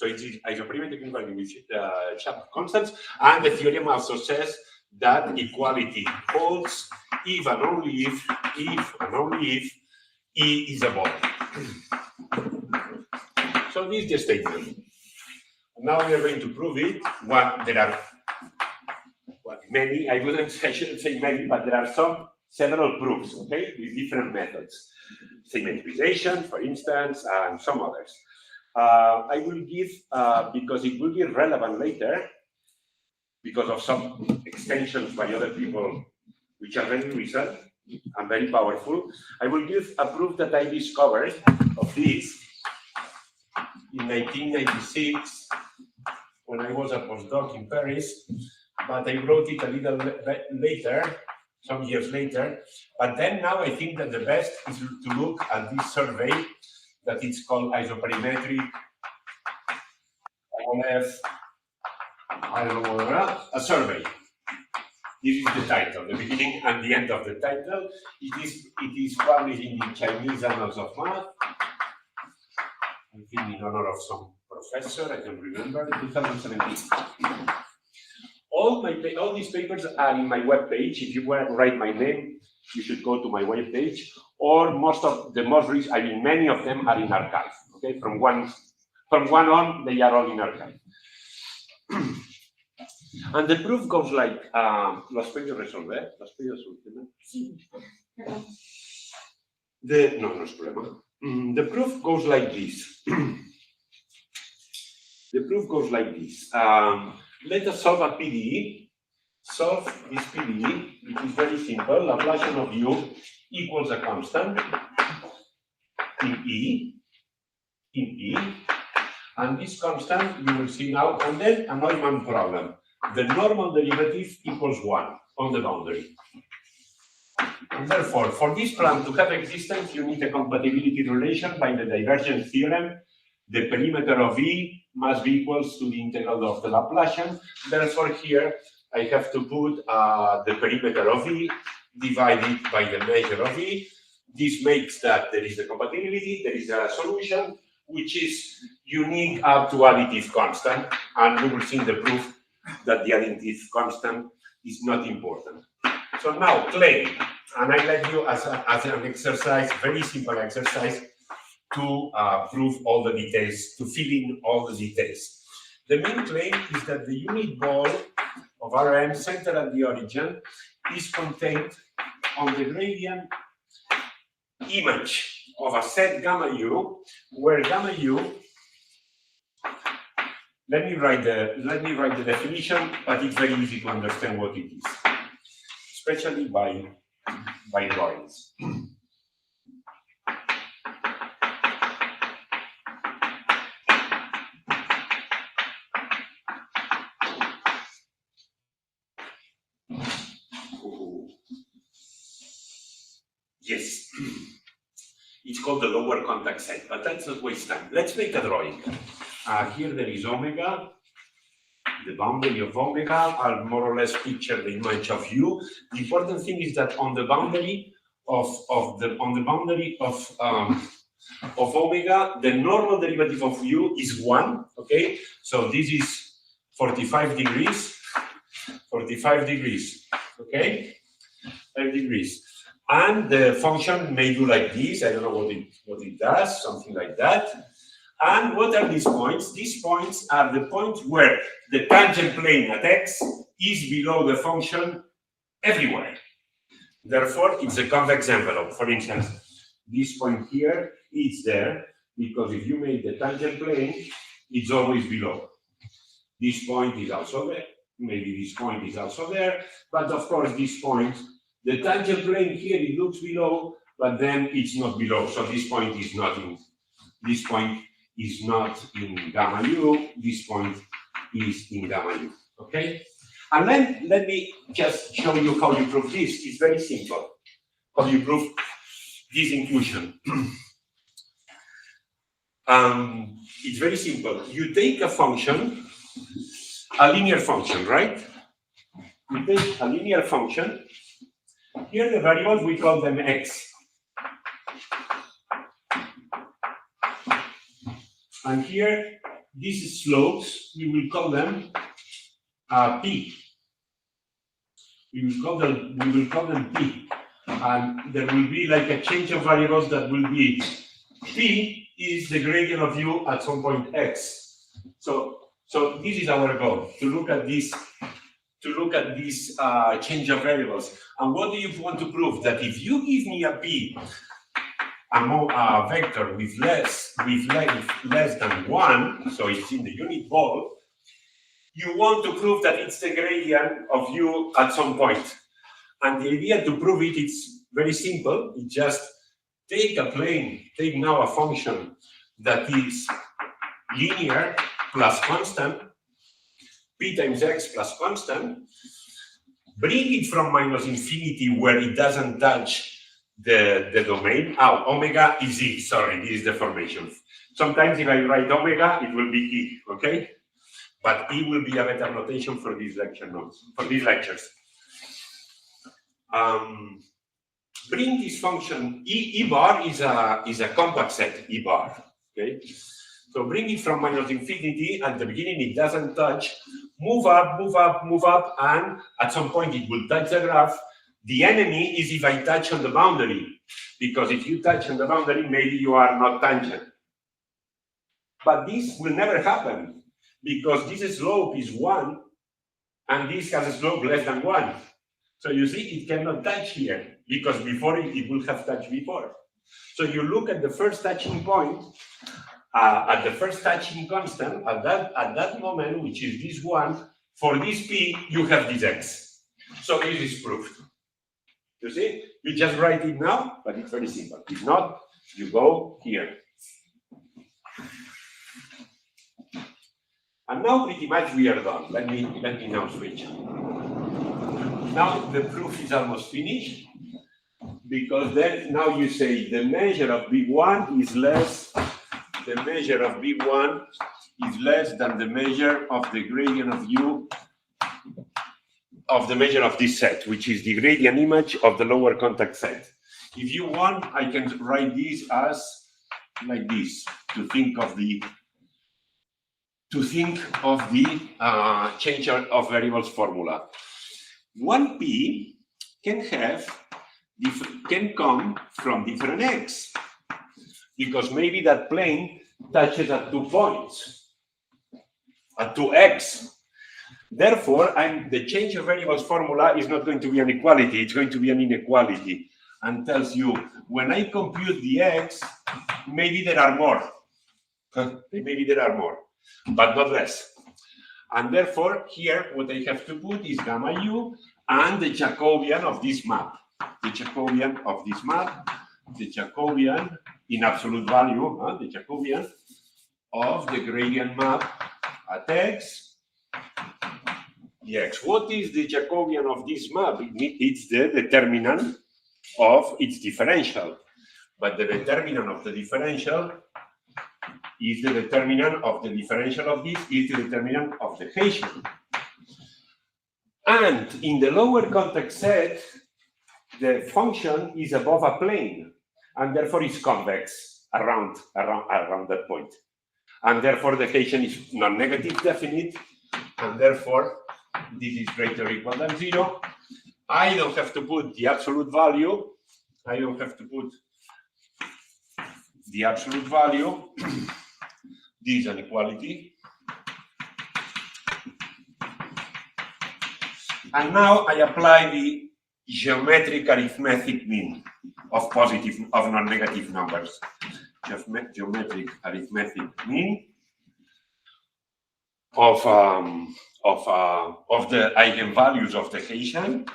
So it's isoperimetric inequality with sharp constants, and the theorem also says that equality holds if and only if E is a body. So this is the statement. Now we are going to prove it. There are many, I shouldn't say many, but there are several proofs, okay, with different methods. Symmetrization, for instance, and some others. I will give, because it will be relevant later, because of some extensions by other people, which are very recent and very powerful, I will give a proof that I discovered of this in 1996, when I was a postdoc in Paris, but I wrote it a little later, some years later. But then now I think that the best is to look at this survey that it's called isoperimetric, I don't know what, a survey. This is the title, the beginning and the end of the title. It is published in the Chinese Annals of Math. I think in honor of some professor, I can remember, 2017. All these papers are in my webpage. If you want to write my name, you should go to my webpage. Or many of them are in archive. Okay, from one on, they are all in archive. And the proof goes like, ¿lo has podido resolver? ¿Lo has podido solucionar? Sí. No es problema. The proof goes like this. The proof goes like this. Let us solve a PDE. Solve this PDE, which is very simple. Laplacian of u equals a constant in E. And this constant you will see now, and then a Neumann problem. The normal derivative equals 1 on the boundary. And therefore, for this plan to have existence, you need a compatibility relation by the divergence theorem. The perimeter of E must be equals to the integral of the Laplacian. Therefore, here I have to put the perimeter of E divided by the measure of E. This makes that there is a compatibility, there is a solution, which is unique up to additive constant. And we will see in the proof that the additive constant is not important. So now claim, and I let you as an exercise, very simple exercise, to prove all the details, to fill in all the details. The main claim is that the unit ball of Rm centered at the origin is contained on the gradient image of a set gamma u, where gamma u, let me write the definition, but it's very easy to understand what it is, especially by drawings. Yes, it's called the lower contact set, but let's not waste time. Let's make a drawing. Here there is omega, the boundary of omega. I'll more or less picture the image of u. The important thing is that on the boundary of omega, the normal derivative of u is 1. Okay, so this is 45 degrees. 45 degrees. Okay, 5 degrees. And the function may do like this. I don't know what it does, something like that. And what are these points? These points are the points where the tangent plane at x is below the function everywhere. Therefore, it's a convex envelope. For instance, this point here is there because if you make the tangent plane, it's always below. This point is also there. Maybe this point is also there. But of course, this point, the tangent plane here, it looks below, but then it's not below. So this point is not in. This point is not in gamma u, this point is in gamma u, okay? And then let me just show you how you prove this. It's very simple. How you prove this inclusion. It's very simple. You take a function, a linear function, right? You take a linear function. Here the variables, we call them x. And here these slopes, we will call them P. We will call them P. And there will be like a change of variables that will be P is the gradient of u at some point x. So this is our goal, to look at this change of variables. And what do you want to prove? That if you give me a P, a vector with less than 1, so it's in the unit ball, you want to prove that it's the gradient of u at some point. And the idea to prove it is very simple. It's just take a plane, take now a function that is linear plus constant, p times x plus constant, bring it from minus infinity where it doesn't touch the domain. Oh, omega is e, sorry, this is the formation. Sometimes if I write omega, it will be e, okay? But e will be a better notation for these lecture notes, for these lectures. Bring this function, e bar is a compact set, e bar, okay? So bring it from minus infinity, at the beginning it doesn't touch, move up, move up, move up, and at some point it will touch the graph. The enemy is if I touch on the boundary, because if you touch on the boundary, maybe you are not tangent. But this will never happen, because this slope is 1, and this has a slope less than 1. So you see, it cannot touch here, because before it will have touched before. So you look at the first touching point, at the first touching constant, at that moment, which is this one, for this p, you have this x. So this is proved. You see, you just write it now, but it's very simple. If not, you go here. And now pretty much we are done. Let me now switch. Now the proof is almost finished, because then now you say the measure of B1 is less, the measure of B1 is less than the measure of the gradient of U of the measure of this set, which is the gradient image of the lower contact set. If you want, I can write this as like this, to think of the change of variables formula. 1p can come from different x, because maybe that plane touches at 2 points, at 2x. Therefore, the change of variables formula is not going to be an equality, it's going to be an inequality, and tells you, when I compute the x, maybe there are more. Maybe there are more, but not less. And therefore, here, what I have to put is gamma u and the Jacobian of this map. The Jacobian of this map, the Jacobian in absolute value, the Jacobian of the gradient map at x, dx. What is the Jacobian of this map? It's the determinant of its differential. But the determinant of the differential is the determinant of the differential of this, is the determinant of the Hessian. And in the lower contact set, the function is above a plane, and therefore is convex around that point. And therefore the Hessian is non-negative definite, and therefore this is greater or equal than 0. I don't have to put the absolute value. I don't have to put the absolute value. This is an equality. And now I apply the geometric arithmetic mean of non-negative numbers. Geometric arithmetic mean of the eigenvalues of the Hessian,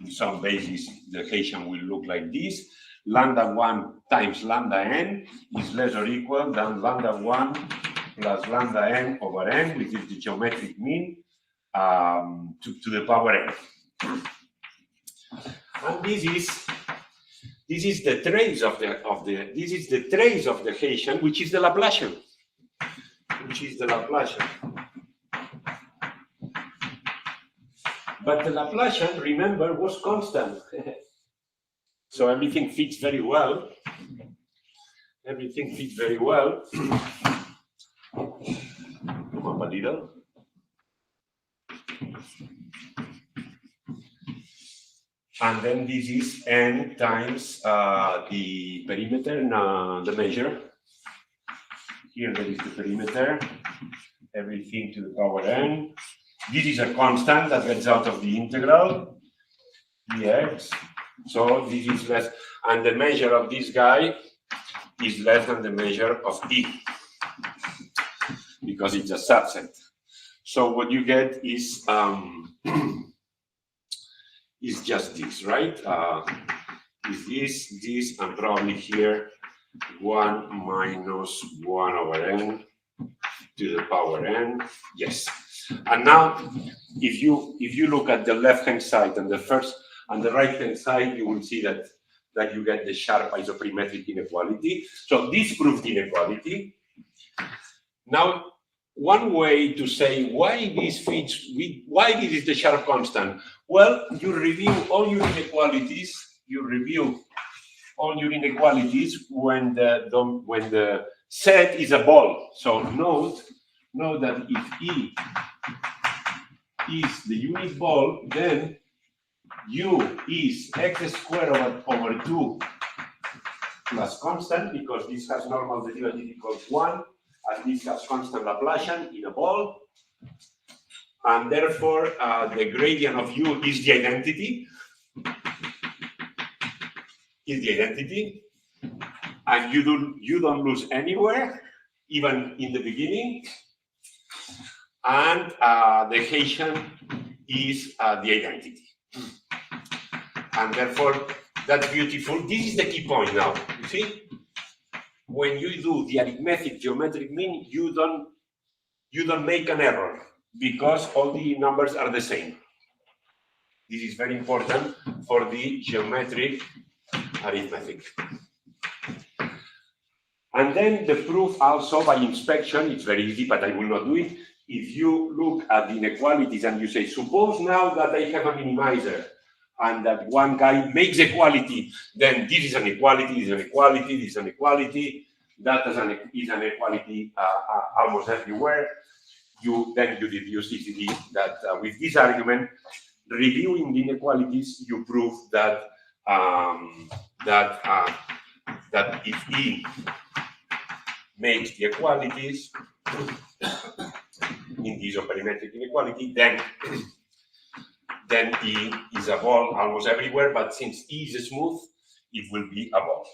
In some basis, the Hessian will look like this. Lambda 1 times lambda n is less or equal than lambda 1 plus lambda n over n, which is the geometric mean to the power n. And this is the trace of the Hessian, which is the Laplacian. But the Laplacian, remember, was constant. So everything fits very well. Everything fits very well. Come up a little. And then this is n times the perimeter, the measure. Here there is the perimeter, everything to the power n. This is a constant that gets out of the integral, dx. So this is less, and the measure of this guy is less than the measure of E, because it's a subset. So what you get is just this, right? Is this, and probably here 1 minus 1 over n to the power n. Yes. And now, if you look at the left-hand side and the right-hand side, you will see that you get the sharp isoperimetric inequality. So this proves the inequality. Now, one way to say why this fits with why this is the sharp constant. Well, you review all your inequalities. When the set is a ball. So note that if E is the unit ball, then U is x squared over 2 plus constant, because this has normal derivative equals 1, and this has constant Laplacian in a ball. And therefore, the gradient of U is the identity. And you don't lose anywhere, even in the beginning. And the Hessian is the identity. And therefore, that's beautiful. This is the key point now. You see, when you do the arithmetic geometric mean, you don't make an error, because all the numbers are the same. This is very important for the geometric arithmetic. And then the proof also by inspection, it's very easy, but I will not do it. If you look at the inequalities and you say, suppose now that I have a minimizer and that one guy makes equality, then this is an equality, this is an equality, this is an equality, that is an equality almost everywhere. Then you deduce easily that with this argument, reviewing the inequalities, you prove that that if E makes the equalities in this isoperimetric inequality, then E is a ball almost everywhere, but since E is smooth, it will be a ball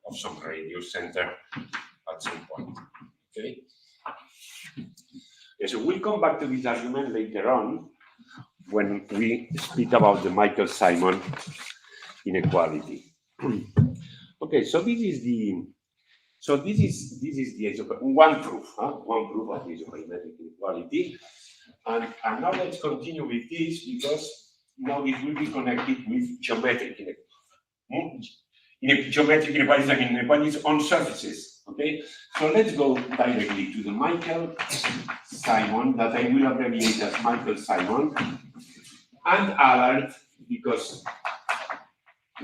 of some radius center at some point. Okay? So we'll come back to this argument later on when we speak about the Michael-Simon inequality. Okay, so this is the one proof of the isoperimetric inequality. And now let's continue with this, because now it will be connected with geometric inequalities. Geometric inequalities, I mean inequalities on surfaces. Okay, so let's go directly to the Michael-Simon, that I will abbreviate as Michael-Simon, and alert, because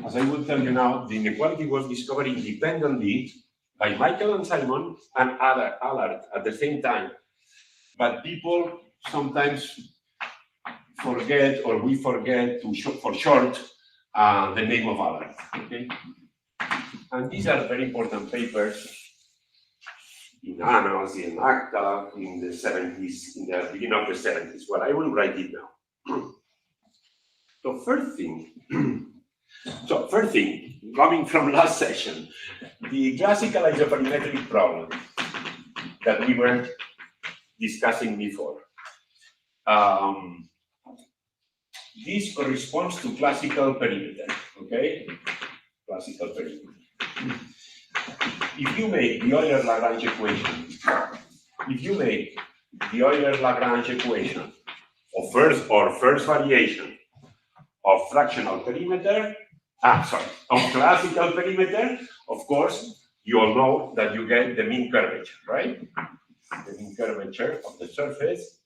as I will tell you now, the inequality was discovered independently by Michael and Simon and alert at the same time. But people sometimes forget, or we forget to for short, the name of alert. Okay, and these are very important papers in Annals, in ACTA, in the 70s, in the beginning of the 70s. Well, I will write it now. So first thing, coming from last session, the classical isoperimetric problem that we were discussing before. This corresponds to classical perimeter, okay? Classical perimeter. If you make the Euler-Lagrange equation, of first variation of fractional perimeter, of classical perimeter, of course, you all know that you get the mean curvature, right? The mean curvature of the surface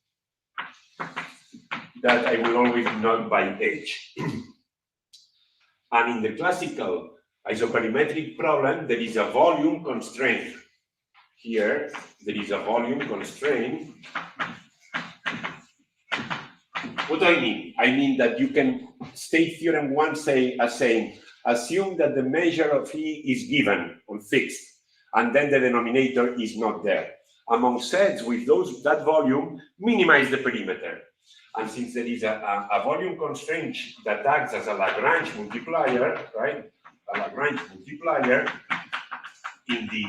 that I will always denote by H. And in the classical isoperimetric problem, there is a volume constraint. Here, there is a volume constraint. What do I mean? I mean that you can state theorem 1 saying, assume that the measure of E is given or fixed, and then the denominator is not there. Among sets with that volume, minimize the perimeter. And since there is a volume constraint that acts as a Lagrange multiplier, right? A Lagrange multiplier in the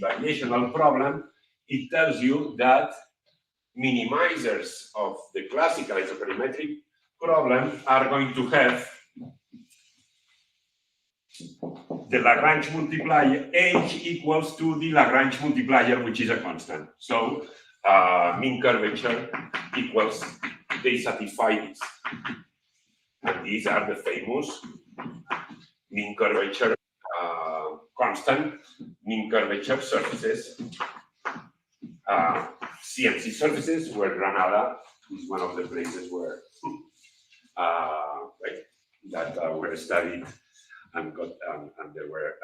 variational problem, it tells you that minimizers of the classical isoperimetric problem are going to have the Lagrange multiplier H equals to the Lagrange multiplier, which is a constant. So mean curvature equals, they satisfy this. And these are the famous mean curvature constant, mean curvature surfaces. CMC surfaces, where Granada is one of the places where were studied and there were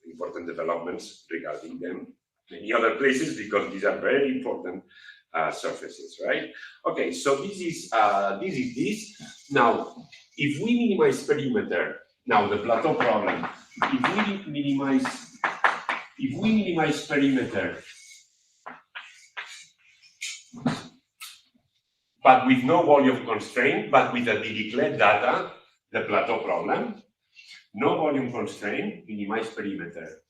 important developments regarding them. Many other places, because these are very important surfaces, right? Okay, so this is this. Now, if we minimize perimeter, now the plateau problem. If we minimize perimeter, but with no volume constraint, but with a Dirichlet data, the plateau problem, no volume constraint, minimize perimeter.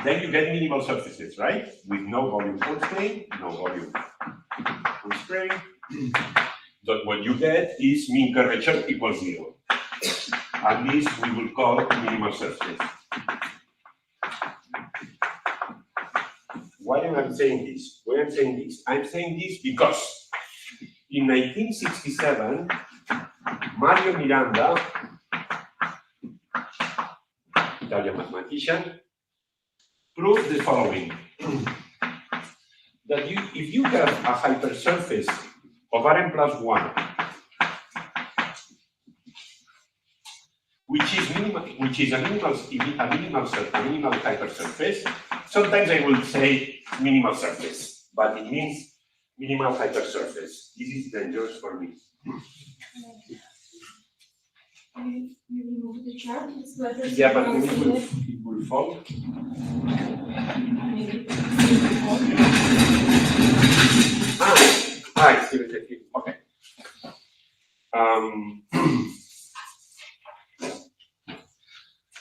Then you get minimal surfaces, right? With no volume constraint, no volume constraint. But what you get is mean curvature equals 0. And this we will call minimal surfaces. Why am I saying this? Why am I saying this? I'm saying this because in 1967, Mario Miranda, Italian mathematician, proved the following. That if you have a hypersurface of Rn plus 1, which is a minimal hypersurface, sometimes I will say minimal surface, but it means minimal hypersurface. This is dangerous for me. You remove the chart. Yeah, but maybe it will fall. I see it. Okay.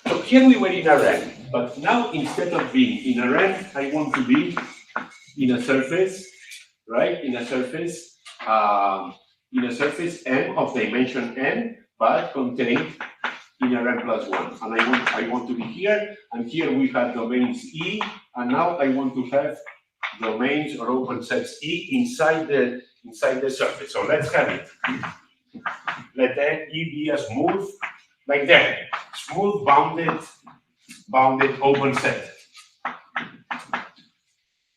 So here we were in a Rn, but now instead of being in a Rn, I want to be in a surface, right? In a surface M of dimension n, but contained in a Rn plus 1. And I want to be here, and here we have domains E, and now I want to have domains or open sets E inside the surface. So let's have it. Let E be a smooth, like that, smooth bounded open set.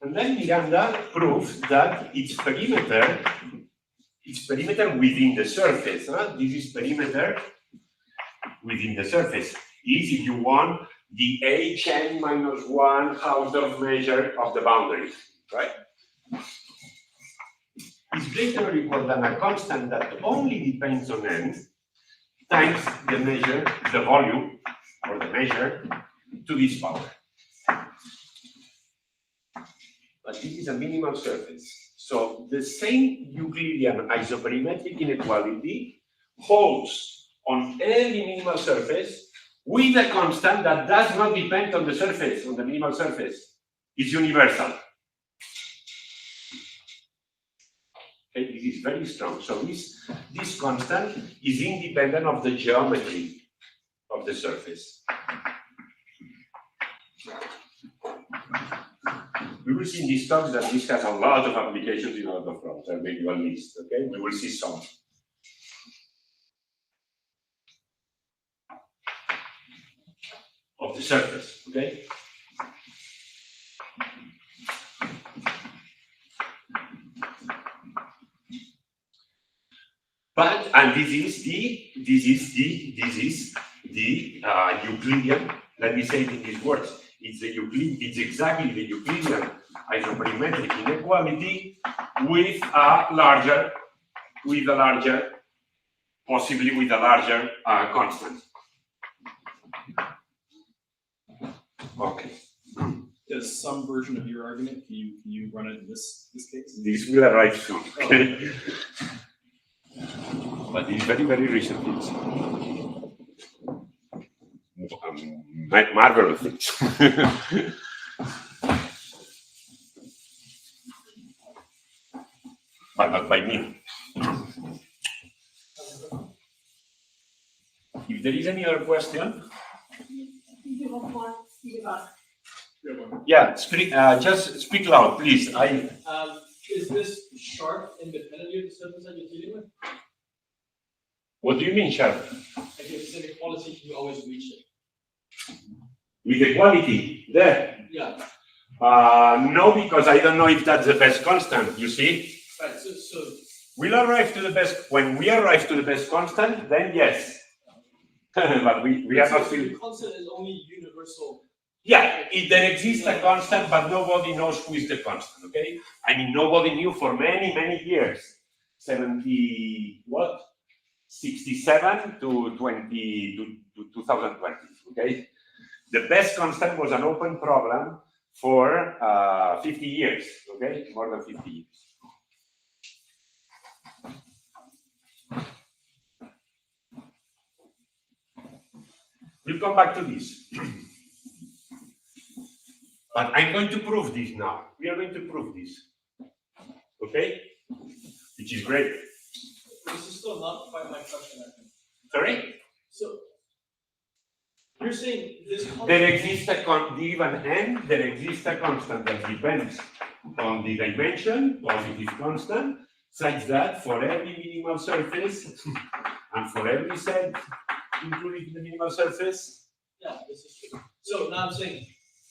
And then Miranda proved that its perimeter within the surface. This is perimeter within the surface. Is, if you want, the Hn minus 1 Hausdorff measure of the boundary, right? Is greater or equal than a constant that only depends on n times the measure, the volume, or the measure to this power. But this is a minimal surface. So the same Euclidean isoperimetric inequality holds on any minimal surface with a constant that does not depend on the surface, on the minimal surface. It's universal. Okay, this is very strong. So this constant is independent of the geometry of the surface. We will see in these talks that this has a lot of applications in a lot of problems. I'll make you a list, okay? We will see some. Of the surface, okay? But, and this is this is the Euclidean. Let me say it in these words. It's exactly the Euclidean isoperimetric inequality with a larger, possibly with a larger constant. Okay. Does some version of your argument, can you run it in this case? This will arrive soon. Okay? But it's very, very recent. It's marvelous things. But not by me. If there is any other question, You have one, you have. yeah, speak, just speak loud, please. Is this sharp independently of the surface that you're dealing with? What do you mean, sharp? Like if it's inequality, can you always reach it? With equality, there. Yeah. No, because I don't know if that's the best constant, you see? Right, so We'll arrive to the best, when we arrive to the best constant, then yes. But we are not feeling. the constant is only universal. Yeah, there exists a constant, but nobody knows who is the constant, okay? I mean, nobody knew for many, many years. 67 to 2020, okay? The best constant was an open problem for 50 years, okay? More than 50 years. We'll come back to this. But I'm going to prove this now. We are going to prove this. Okay? Which is great. This is still not quite my question, I think. Sorry? So you're saying this constant. There exists a given n, there exists a constant that depends on the dimension, positive constant, such that for every minimal surface and for every set including the minimal surface. Yeah, this is true. So now I'm saying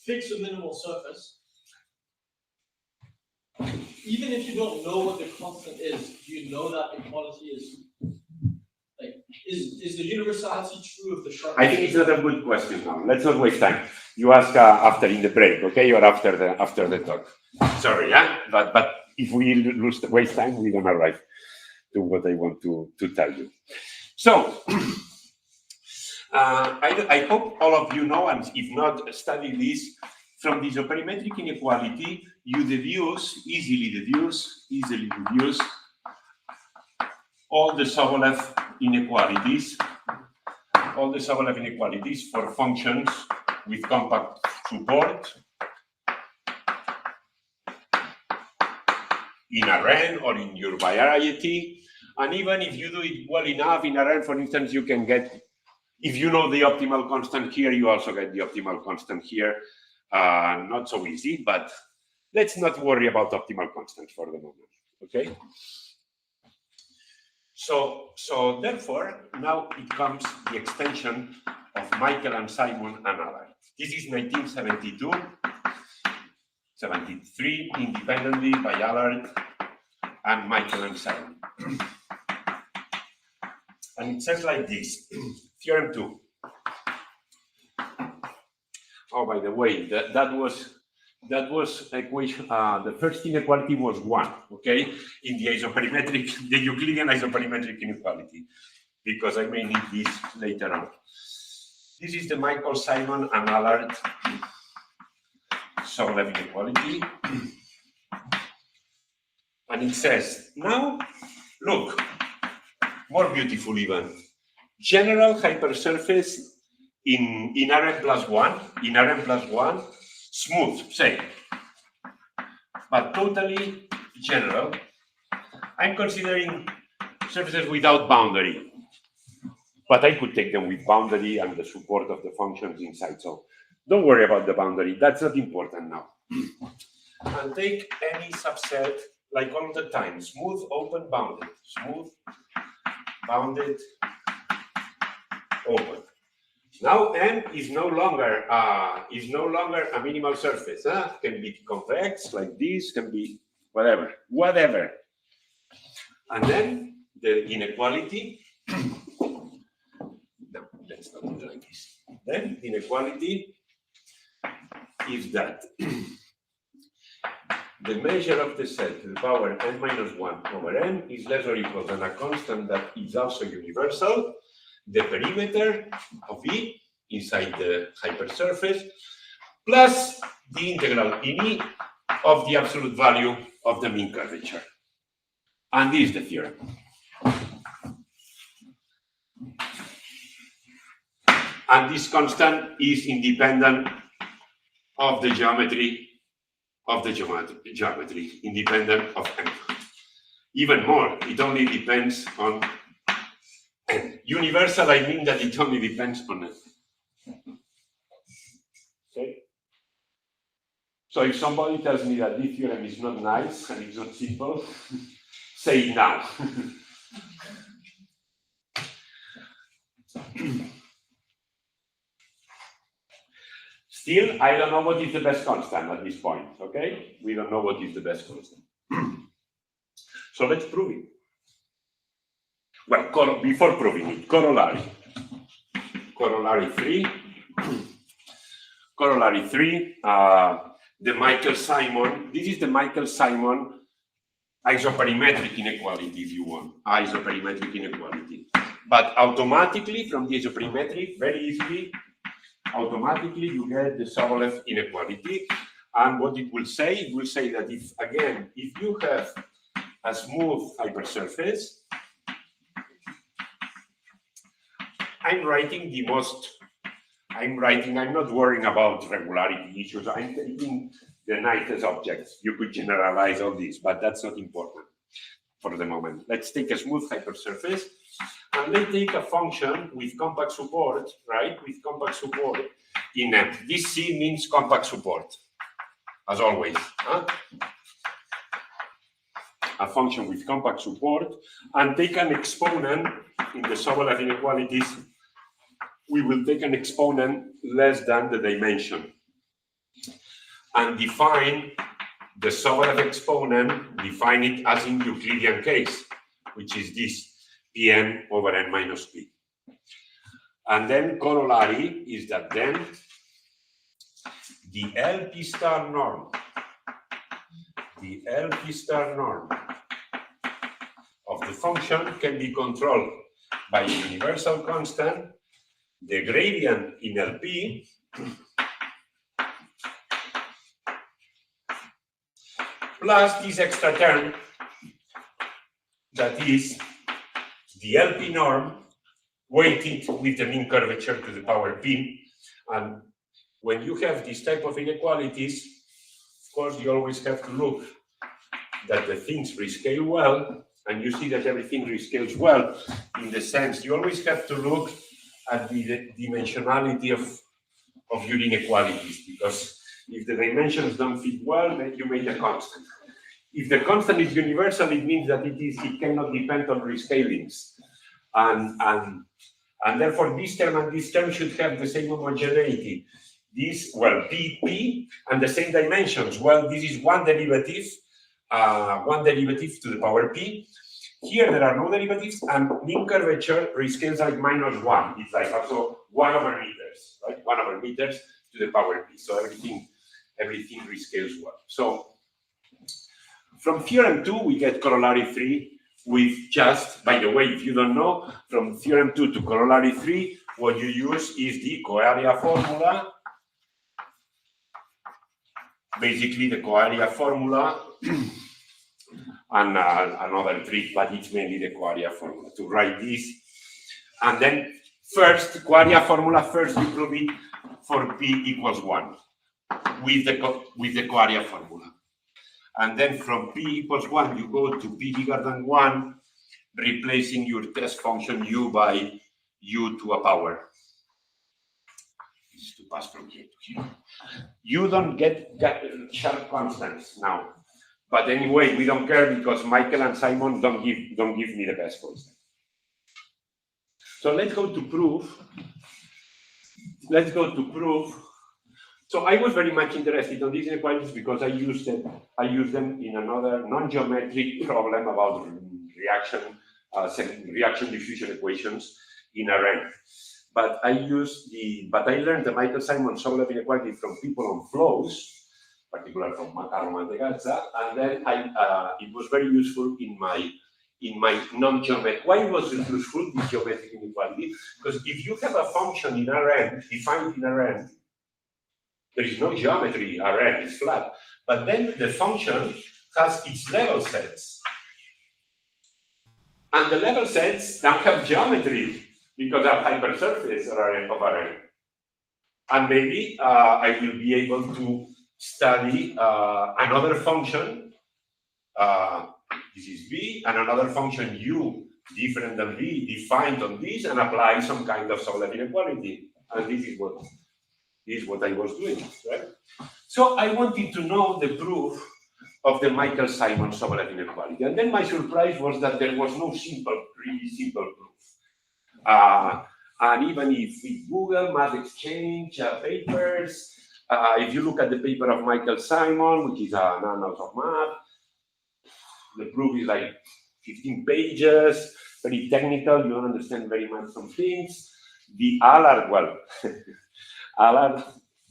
fix a minimal surface. Even if you don't know what the constant is, do you know that equality is like is the universality true of the sharp? I think it's not a good question now. Let's not waste time. You ask after in the break, okay? Or after the talk. Sorry, yeah. But if we waste time, we're gonna arrive to what I want to tell you. So I hope all of you know, and if not, study this. From this isoperimetric inequality, you easily deduce all the Sobolev inequalities for functions with compact support in a Rn or in your variety. And even if you do it well enough in a Rn, for instance, you can get, if you know the optimal constant here, you also get the optimal constant here. Not so easy, but let's not worry about optimal constant for the moment, okay? So therefore, now it comes the extension of Michael and Simon and Allard. This is 1972, 73, independently by Allard and Michael and Simon. And it says like this, theorem 2. Oh, by the way, that was equation. The first inequality was 1, okay, in the Euclidean isoperimetric inequality, because I may need this later on. This is the Michael, Simon, and Allard Sobolev inequality, and it says now, look, more beautiful even, general hypersurface. In Rn plus 1, smooth, say, but totally general. I'm considering surfaces without boundary, but I could take them with boundary and the support of the functions inside. So don't worry about the boundary. That's not important now. And take any subset like all the time. Smooth, open, bounded. Smooth, bounded, open. Now M is no longer a minimal surface. Can be convex like this, can be whatever. And then the inequality something like this. Then inequality is that the measure of the set to the power n minus 1 over n is less or equal than a constant that is also universal, the perimeter of E inside the hypersurface, plus the integral in E of the absolute value of the mean curvature. And this is the theorem. And this constant is independent of the geometry independent of n. Even more, it only depends on n. Universal, I mean that it only depends on n. Okay? So if somebody tells me that this theorem is not nice and it's not simple, say it now. Still, I don't know what is the best constant at this point, okay? We don't know what is the best constant. So let's prove it. Well, before proving it, corollary. Corollary 3. Corollary 3, the Michael-Simon. This is the Michael-Simon isoperimetric inequality, if you want. Isoperimetric inequality. But automatically, from the isoperimetric, very easily, automatically you get the Sobolev inequality. And what it will say that if, again, if you have a smooth hypersurface, I'm not worrying about regularity issues. I'm taking the nicest objects. You could generalize all this, but that's not important for the moment. Let's take a smooth hypersurface. And let's take a function with compact support, right? With compact support in M. This C means compact support, as always. Huh? A function with compact support, and take an exponent in the Sobolev inequalities. We will take an exponent less than the dimension and define the Sobolev exponent, define it as in Euclidean case, which is this. Pn over n minus p. And then corollary is that then the LP star norm of the function can be controlled by a universal constant, the gradient in LP plus this extra term that is the LP norm weighted with the mean curvature to the power p. And when you have this type of inequalities, of course, you always have to look that the things rescale well, and you see that everything rescales well in the sense you always have to look at the dimensionality of your inequalities, because if the dimensions don't fit well, then you make a constant. If the constant is universal, it means that it cannot depend on rescalings. And therefore this term and this term should have the same homogeneity. This, well, P, and the same dimensions. Well, this is one derivative to the power P. Here there are no derivatives, and mean curvature rescales like -1. It's like also 1 over meters, right? 1 over meters to the power P. So everything rescales well. So from theorem 2, we get corollary 3 with just, by the way, if you don't know, from theorem 2 to corollary 3, what you use is the coarea formula. Basically, the coarea formula and another trick, but it's mainly the coarea formula to write this. And then first, coarea formula, first you prove it for P equals 1 with the coarea formula. And then from P equals 1, you go to P bigger than 1, replacing your test function U by U to a power. This is to pass from here to here. You don't get sharp constants now. But anyway, we don't care because Michael and Simon don't give me the best constant. So let's go to proof. So I was very much interested on these inequalities because I use them in another non-geometric problem about reaction diffusion equations in a REM. but I learned the Michael-Simon-Sobolev inequality from people on flows, particularly from Carlo Mantegazza, and then it was very useful in my non-geometric. Why was it useful, this geometric inequality? Because if you have a function in Rn, defined in Rn, there is no geometry, Rn is flat, but then the function has its level sets. And the level sets don't have geometry because they have hypersurface of Rn. And maybe I will be able to study another function, this is b, and another function u, different than b, defined on this, and apply some kind of Sobolev inequality. And this is what I was doing, right? So I wanted to know the proof of the Michael-Simon-Sobolev inequality. And then my surprise was that there was no really simple proof. And even if we Google Math Exchange papers, if you look at the paper of Michael-Simon, which is an Annals of Math, the proof is like 15 pages, very technical, you don't understand very much some things. The Allard, well, Allard,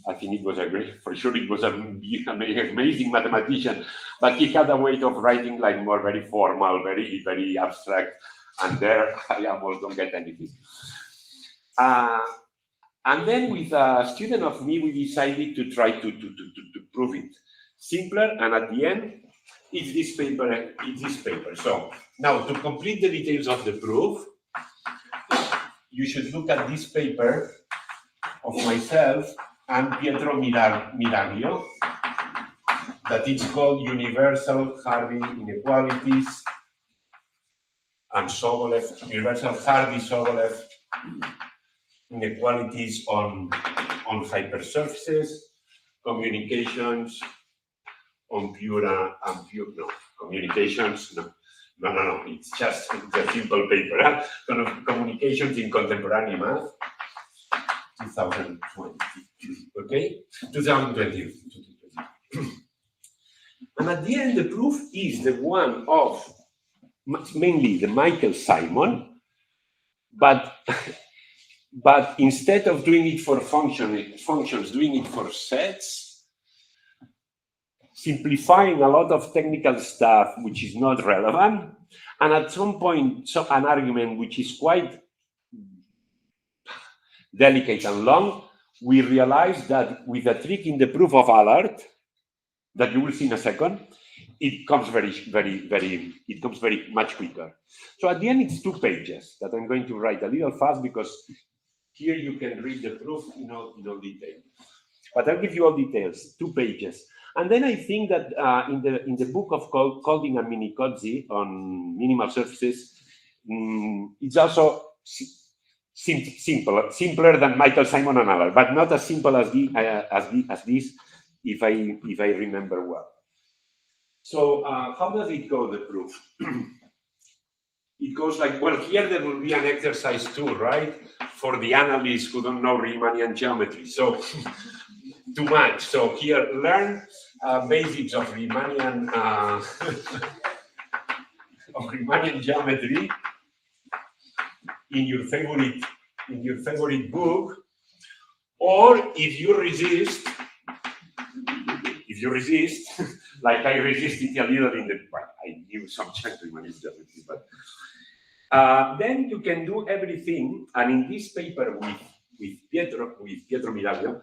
I think it was for sure it was an amazing mathematician, but he had a way of writing like more very formal, very abstract, and there I almost don't get anything. And then with a student of me, we decided to try to prove it simpler, and at the end, it's this paper. So now to complete the details of the proof, you should look at this paper of myself and Pietro Miraglio, that is called Universal Hardy Inequalities and Sobolev, Universal Hardy Sobolev Inequalities on hypersurfaces, communications on communications, no, it's just a simple paper, huh? Communications in Contemporary Math, 2020, okay? 2020. And at the end, the proof is the one of mainly the Michael-Simon, but instead of doing it for functions, doing it for sets, simplifying a lot of technical stuff which is not relevant, and at some point, an argument which is quite delicate and long, we realized that with a trick in the proof of Allard, that you will see in a second, it comes very much quicker. So at the end, it's 2 pages that I'm going to write a little fast because here you can read the proof in all detail. But I'll give you all details, 2 pages. And then I think that in the book of Kolding and Minicozzi on minimal surfaces, it's also simpler than Michael-Simon and Allard, but not as simple as this, if I remember well. So how does it go, the proof? It goes like, well, here there will be an exercise too, right? For the analysts who don't know Riemannian geometry. So too much. So here, learn basics of Riemannian geometry in your favorite book, or if you resist, like I resisted a little in the, well, I knew some Riemannian geometry, but then you can do everything. And in this paper with Pietro Miraglio,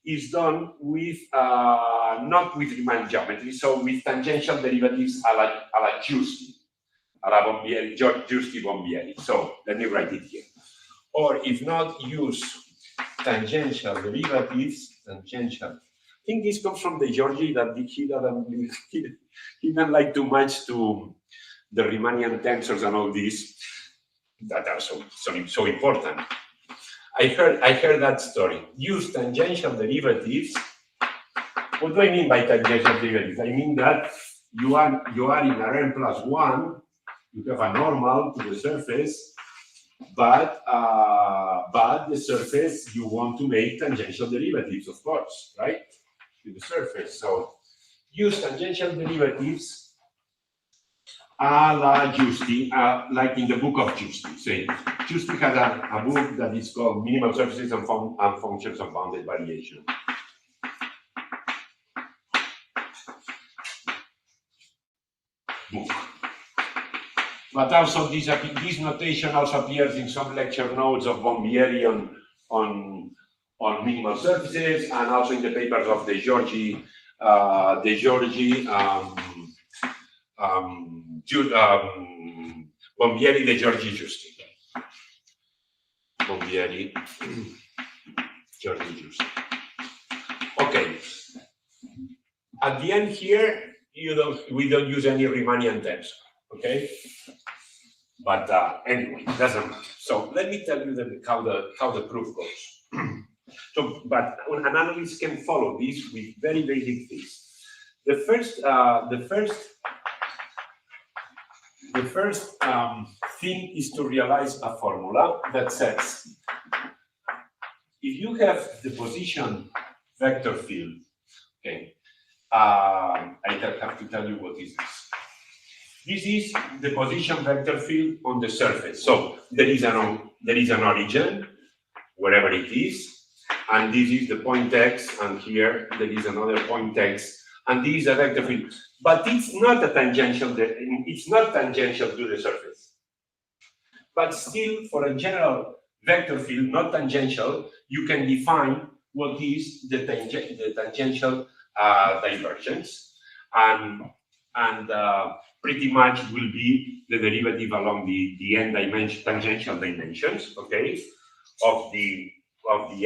is done with not with Riemann geometry, so with tangential derivatives a la Giusti, a la Bombieri, Giusti Bombieri. So let me write it here. Or if not, use tangential derivatives, I think this comes from the Georgi that he didn't like too much to the Riemannian tensors and all this that are so important. I heard that story. Use tangential derivatives. What do I mean by tangential derivatives? I mean that you are in Rn plus 1, you have a normal to the surface, but the surface you want to make tangential derivatives, of course, right? To the surface. So use tangential derivatives a la Giusti, like in the book of Giusti. Say, Giusti had a book that is called Minimal Surfaces and Functions of Bounded Variation. Book. But also this notation also appears in some lecture notes of Bombieri on minimal surfaces, and also in the papers of De Giorgi, Bombieri, De Giorgi, Giusti. Bombieri, Giorgi, Giusti. Okay. At the end here, we don't use any Riemannian tensor, okay? But anyway, it doesn't matter. So let me tell you how the proof goes. So, but an analyst can follow this with very basic things. The first thing is to realize a formula that says if you have the position vector field, okay, I have to tell you what is this. This is the position vector field on the surface. So there is an origin, wherever it is, and this is the point x, and here there is another point x, and this is a vector field. But it's not a tangential. It's not tangential to the surface. But still, for a general vector field, not tangential, you can define what is the tangential divergence, and pretty much will be the derivative along the n dimension tangential dimensions, okay, of the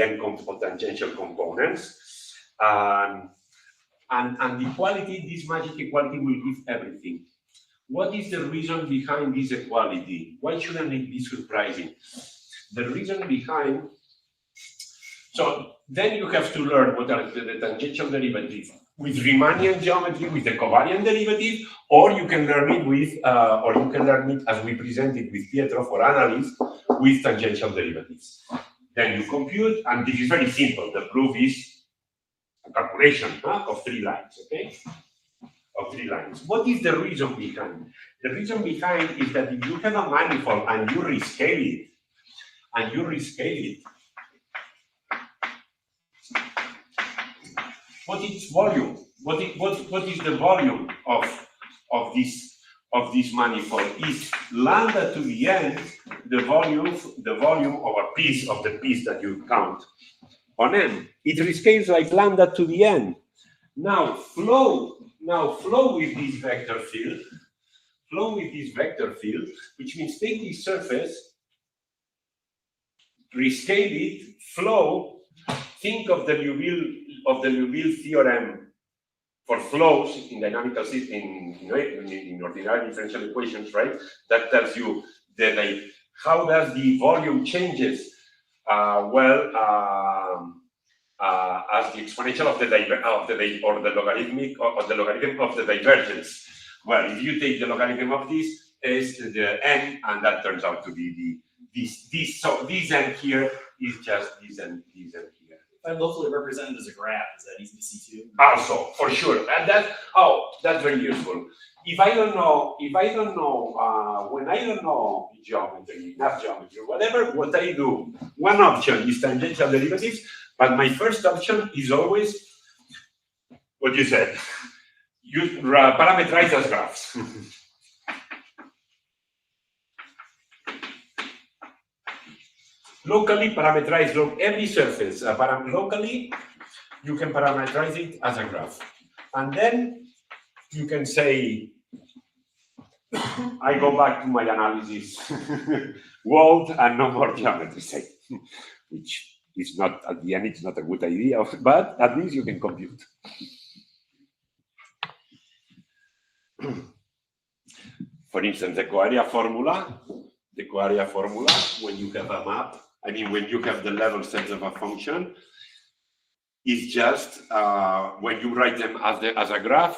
n tangential components, and the equality, this magic equality will give everything. What is the reason behind this equality? Why shouldn't it be surprising? The reason behind, so then you have to learn what are the tangential derivatives with Riemannian geometry, with the covariant derivative, or you can learn it with, as we presented with Pietro for analysis, with tangential derivatives. Then you compute, and this is very simple. The proof is a calculation of 3 lines, okay? Of 3 lines. What is the reason behind? The reason behind is that if you have a manifold and you rescale it, what is volume? What is the volume of this manifold? Is lambda to the n the volume of a piece of the piece that you count on n? It rescales like lambda to the n. Now flow with this vector field. Flow with this vector field, which means take this surface, rescale it, flow. Think of the Liouville theorem for flows in dynamical systems, in ordinary differential equations, right? That tells you that how does the volume changes as the exponential of the logarithm of the divergence. Well, if you take the logarithm of this is the n, and that turns out to be so this n here is just this n here. If I locally represented as a graph, is that easy to see too? Also, for sure, and that's very useful. When I don't know geometry, math geometry, whatever, what I do, one option is tangential derivatives, but my first option is always what you said. You parameterize as graphs. Locally parameterize every surface. Locally, you can parameterize it as a graph. And then you can say, I go back to my analysis world and no more geometry, say, which is not, at the end, it's not a good idea, but at least you can compute. For instance, the coarea formula, when you have a map, when you have the level sets of a function, is just, when you write them as a graph,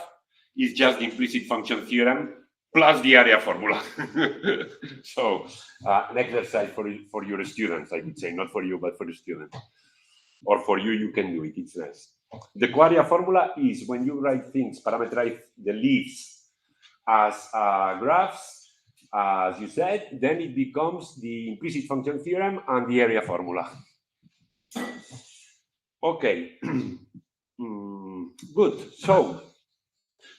is just the implicit function theorem plus the area formula. So, an exercise for your students, I would say, not for you, but for the students. Or for you, you can do it, it's nice. The coarea formula is when you write things, parameterize the leaves as graphs, as you said, then it becomes the implicit function theorem and the area formula. Okay, good. So,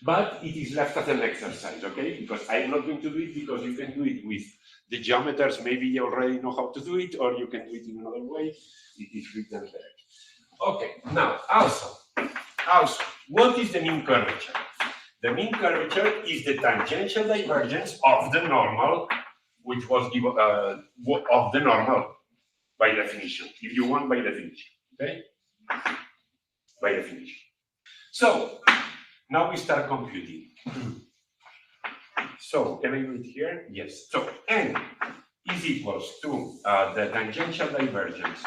but it is left as an exercise, okay? Because I'm not going to do it, because you can do it with the geometers. Maybe you already know how to do it, or you can do it in another way. It is written there. Okay, now also, what is the mean curvature? The mean curvature is the tangential divergence of the normal, which was of the normal by definition, if you want by definition, okay? By definition. So, now we start computing. So, can I do it here? Yes. So, n is equals to the tangential divergence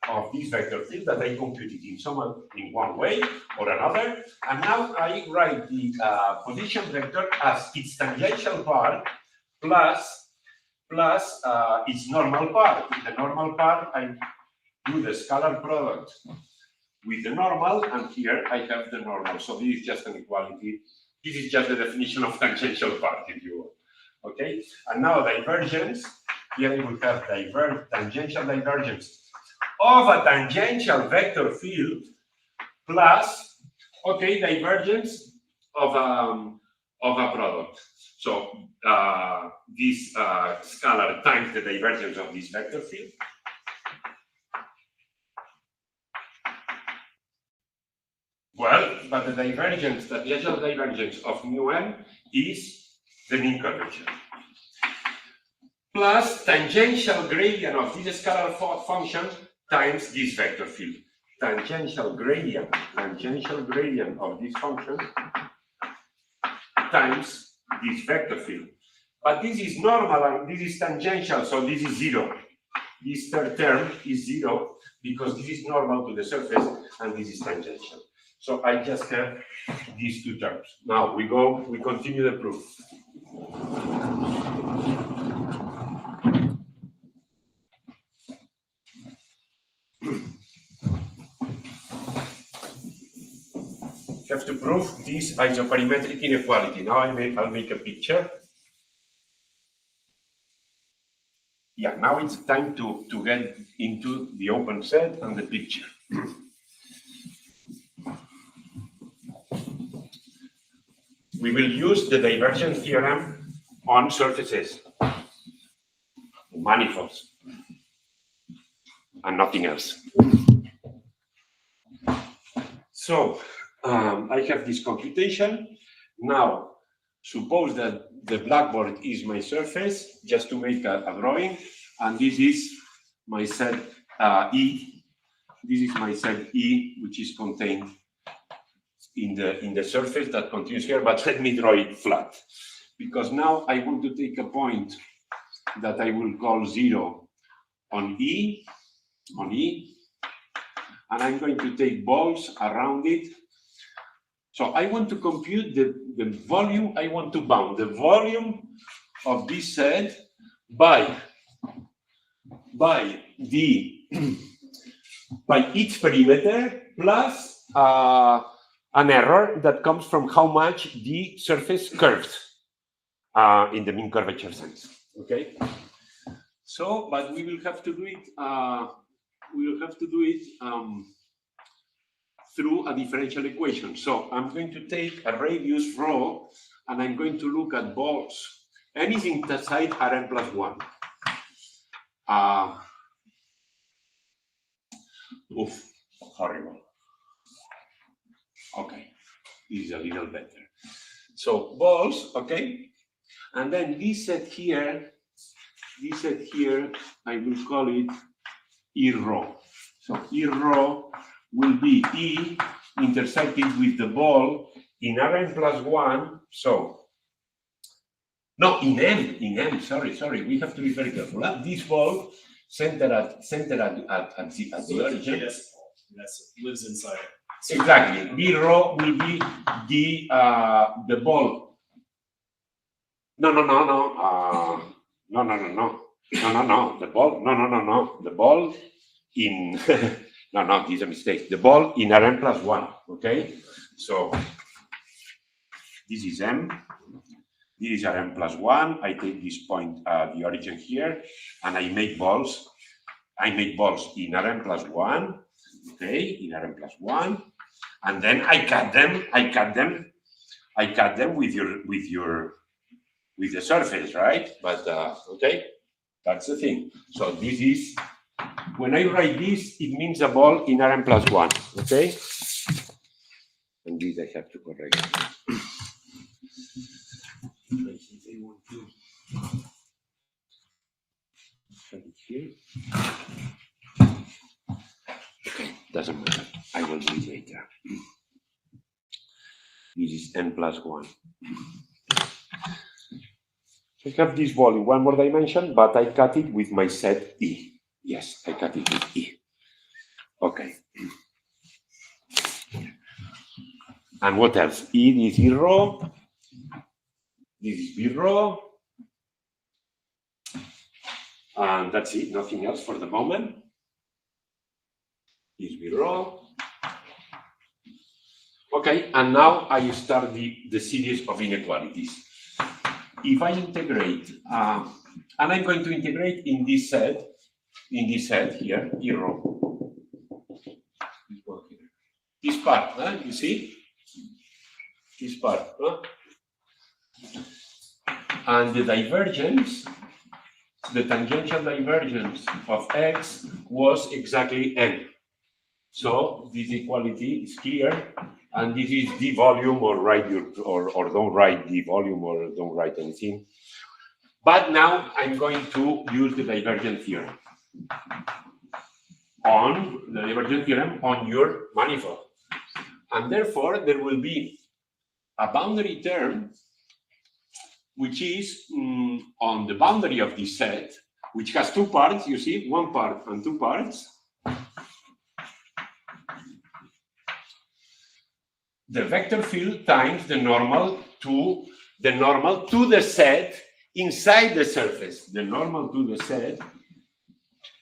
of this vector field that I computed in one way or another, and now I write the position vector as its tangential part plus its normal part. In the normal part, I do the scalar product with the normal, and here I have the normal. So this is just an equality. This is just the definition of tangential part, if you will. Okay, and now divergence. Here I will have tangential divergence of a tangential vector field plus, okay, divergence of a product. So this scalar times the divergence of this vector field. Well, but the tangential divergence of mu n is the mean curvature. Plus tangential gradient of this scalar function times this vector field. Tangential gradient of this function times this vector field. But this is normal and this is tangential, so this is 0. This third term is 0 because this is normal to the surface and this is tangential. So I just have these two terms. Now we continue the proof. Have to prove this isoperimetric inequality. Now I'll make a picture. Yeah, now it's time to get into the open set and the picture. We will use the divergence theorem on surfaces, manifolds, and nothing else. So, I have this computation. Now, suppose that the blackboard is my surface, just to make a drawing, and this is my set E. This is my set E, which is contained in the surface that continues here, but let me draw it flat. Because now I want to take a point that I will call 0 on E, and I'm going to take balls around it. So I want to compute the volume I want to bound, the volume of this set by its perimeter plus an error that comes from how much the surface curves in the mean curvature sense. Okay. So, but we will have to do it. Through a differential equation. So I'm going to take a radius rho, and I'm going to look at balls. N is inside Rn plus 1. Oof, horrible. Okay, this is a little better. So balls, okay, and then this set here, I will call it E rho. So E rho will be E intersected with the ball in Rn plus 1. So, no, in M, sorry, we have to be very careful. This ball centered at the origin. Yes, lives inside. Exactly. B rho will be the ball. No. The ball. No. The ball in. No, this is a mistake. The ball in Rn plus 1. Okay. So this is M. This is Rn plus 1. I take this point, the origin here, and I make balls. I make balls in Rn plus 1, okay, in Rn plus 1, and then I cut them. I cut them with the surface, right? But okay, that's the thing. So this is, when I write this, it means a ball in Rn plus 1, okay? And this I have to correct. Here. Okay, doesn't matter. I will do it later. This is n plus 1. I have this ball in one more dimension, but I cut it with my set E. Yes, I cut it with E. Okay. And what else? E, this is rho. This is B rho. And that's it, nothing else for the moment. This B rho. Okay, and now I start the series of inequalities. If I integrate, and I'm going to integrate in this set here, E rho. This part, you see? This part. And the divergence, the tangential divergence of x was exactly n. So this equality is clear, and this is the volume, or write your, or don't write the volume, or don't write anything. But now I'm going to use the divergence theorem on your manifold, and therefore there will be a boundary term which is on the boundary of this set, which has two parts. You see, one part and two parts. The vector field times the normal to the set inside the surface. The normal to the set,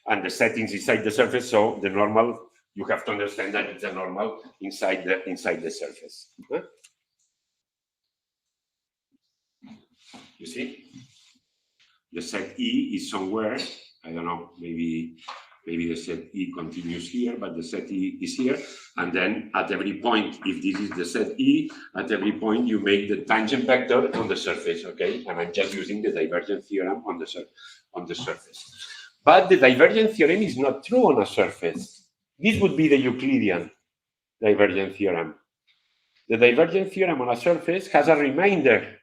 and the set is inside the surface. So the normal, you have to understand that it's a normal inside the surface. Huh? You see, the set E is somewhere. I don't know. Maybe the set E continues here, but the set E is here. And then at every point, if this is the set E, at every point you make the tangent vector on the surface, okay? And I'm just using the divergence theorem on the surface. But the divergence theorem is not true on a surface. This would be the Euclidean divergence theorem. The divergence theorem on a surface has a remainder,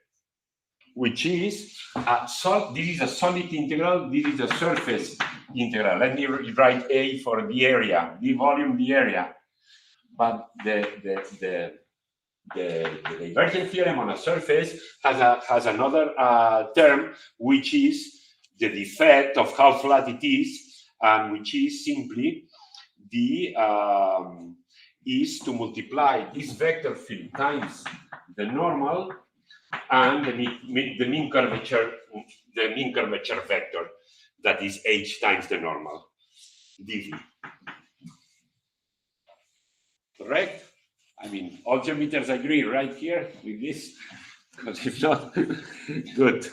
which is this is a solid integral, this is a surface integral. Let me write A for the area, the volume, the area. But the divergence theorem on a surface has another term, which is the defect of how flat it is, and which is simply is to multiply this vector field times the normal and the mean curvature vector, that is h times the normal, dv. Correct? I mean, all geometers agree right here with this, because if not, good.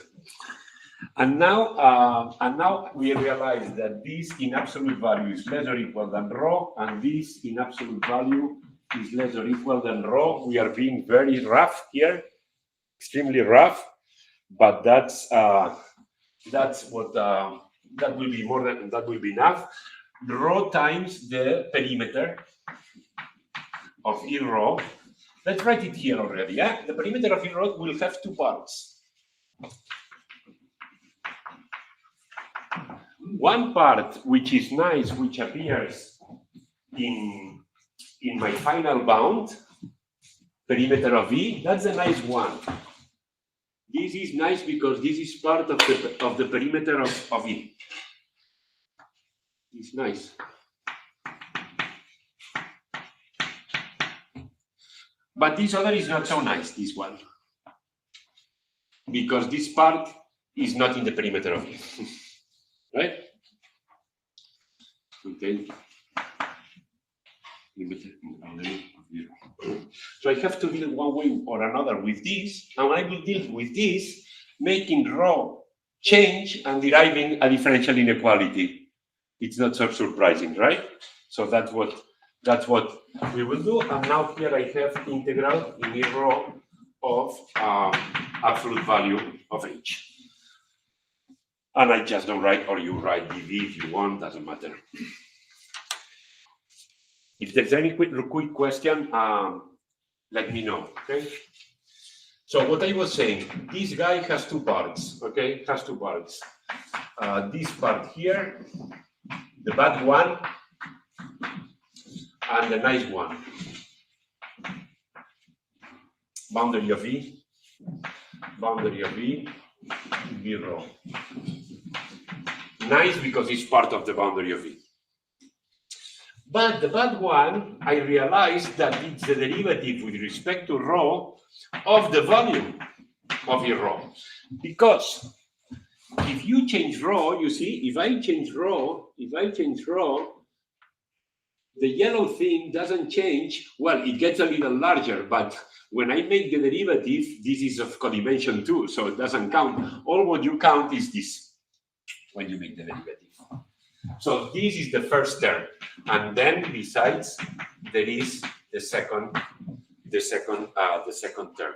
And now we realize that this in absolute value is less or equal than rho, and this in absolute value is less or equal than rho. We are being very rough here, extremely rough, but that's what that will be more than that will be enough. Rho times the perimeter of E rho. Let's write it here already. Yeah, the perimeter of E rho will have two parts. One part which is nice, which appears in my final bound, perimeter of E. That's a nice one. This is nice because this is part of the perimeter of E. It's nice. But this other is not so nice, this one. Because this part is not in the perimeter of E. Right? Okay. So I have to deal one way or another with this. And when I will deal with this, making rho change and deriving a differential inequality. It's not so surprising, right? So that's what we will do. And now here I have integral in rho of absolute value of h. And I just don't write, or you write dv if you want, doesn't matter. If there's any quick question, let me know, okay? So what I was saying, this guy has two parts, okay? Has two parts. This part here, the bad one, and the nice one. Boundary of V, V rho. Nice because it's part of the boundary of V. But the bad one, I realized that it's the derivative with respect to rho of the volume of your rho. Because if you change rho, you see, if I change rho, the yellow thing doesn't change. Well, it gets a little larger, but when I make the derivative, this is of codimension 2, so it doesn't count. All what you count is this when you make the derivative. So this is the first term, and then besides there is the second term,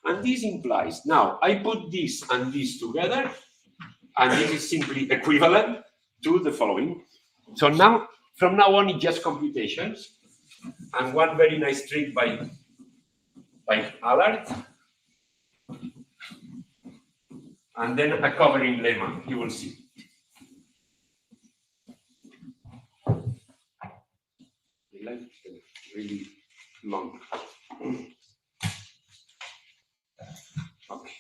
and this implies now I put this and this together, and this is simply equivalent to the following. So now from now on it's just computations, and one very nice trick by Allard, and then a covering lemma. You will see. Really long. Okay.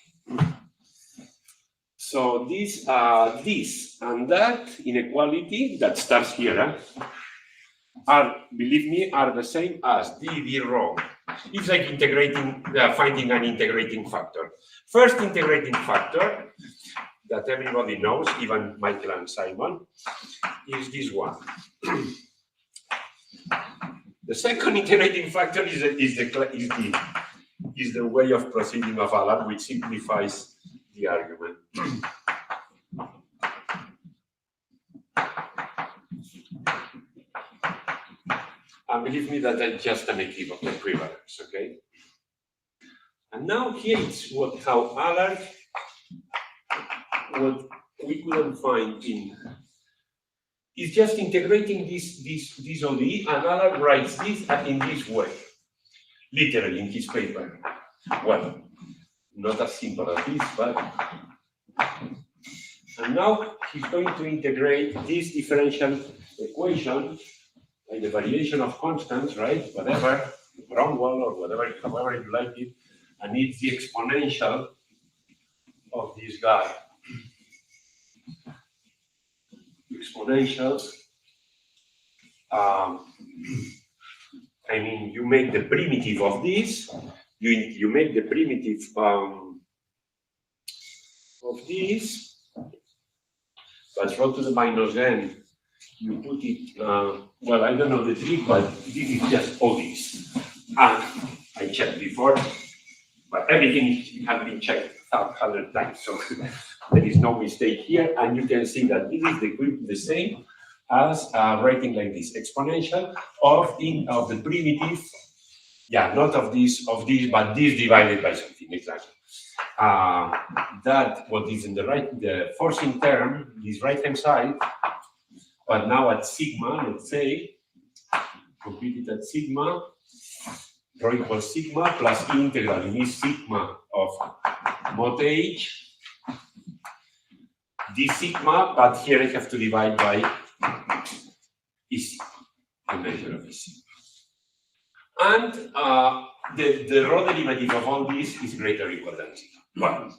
So this and that inequality that starts here are, believe me, are the same as dv rho. It's like integrating, finding an integrating factor. First integrating factor that everybody knows, even Michael and Simon, is this one. The second integrating factor is the way of proceeding of Allard, which simplifies the argument. And believe me that that's just an equivalence, okay? And now here it's how Allard, what we couldn't find in, is just integrating this OD, and Allard writes this in this way, literally in his paper. Well, not as simple as this, but. And now he's going to integrate this differential equation by the variation of constants, right? Whatever, ground wall or whatever, however you like it, and it's the exponential of this guy. Exponential. I mean, you make the primitive of this. You make the primitive of this, but rho to the minus n. You put it. Well, I don't know the trick, but this is just all this. And I checked before, but everything has been checked 100 times, so there is no mistake here. And you can see that this is the same as writing like this: exponential of the primitive. Yeah, not of this, but this divided by something, exactly. That what is in the forcing term, this right-hand side, but now at sigma, let's say, compute it at sigma, rho equals sigma plus integral in this sigma of mod h, this sigma, but here I have to divide by EC, the measure of EC. And the rho derivative of all this is greater or equal than 0. Well,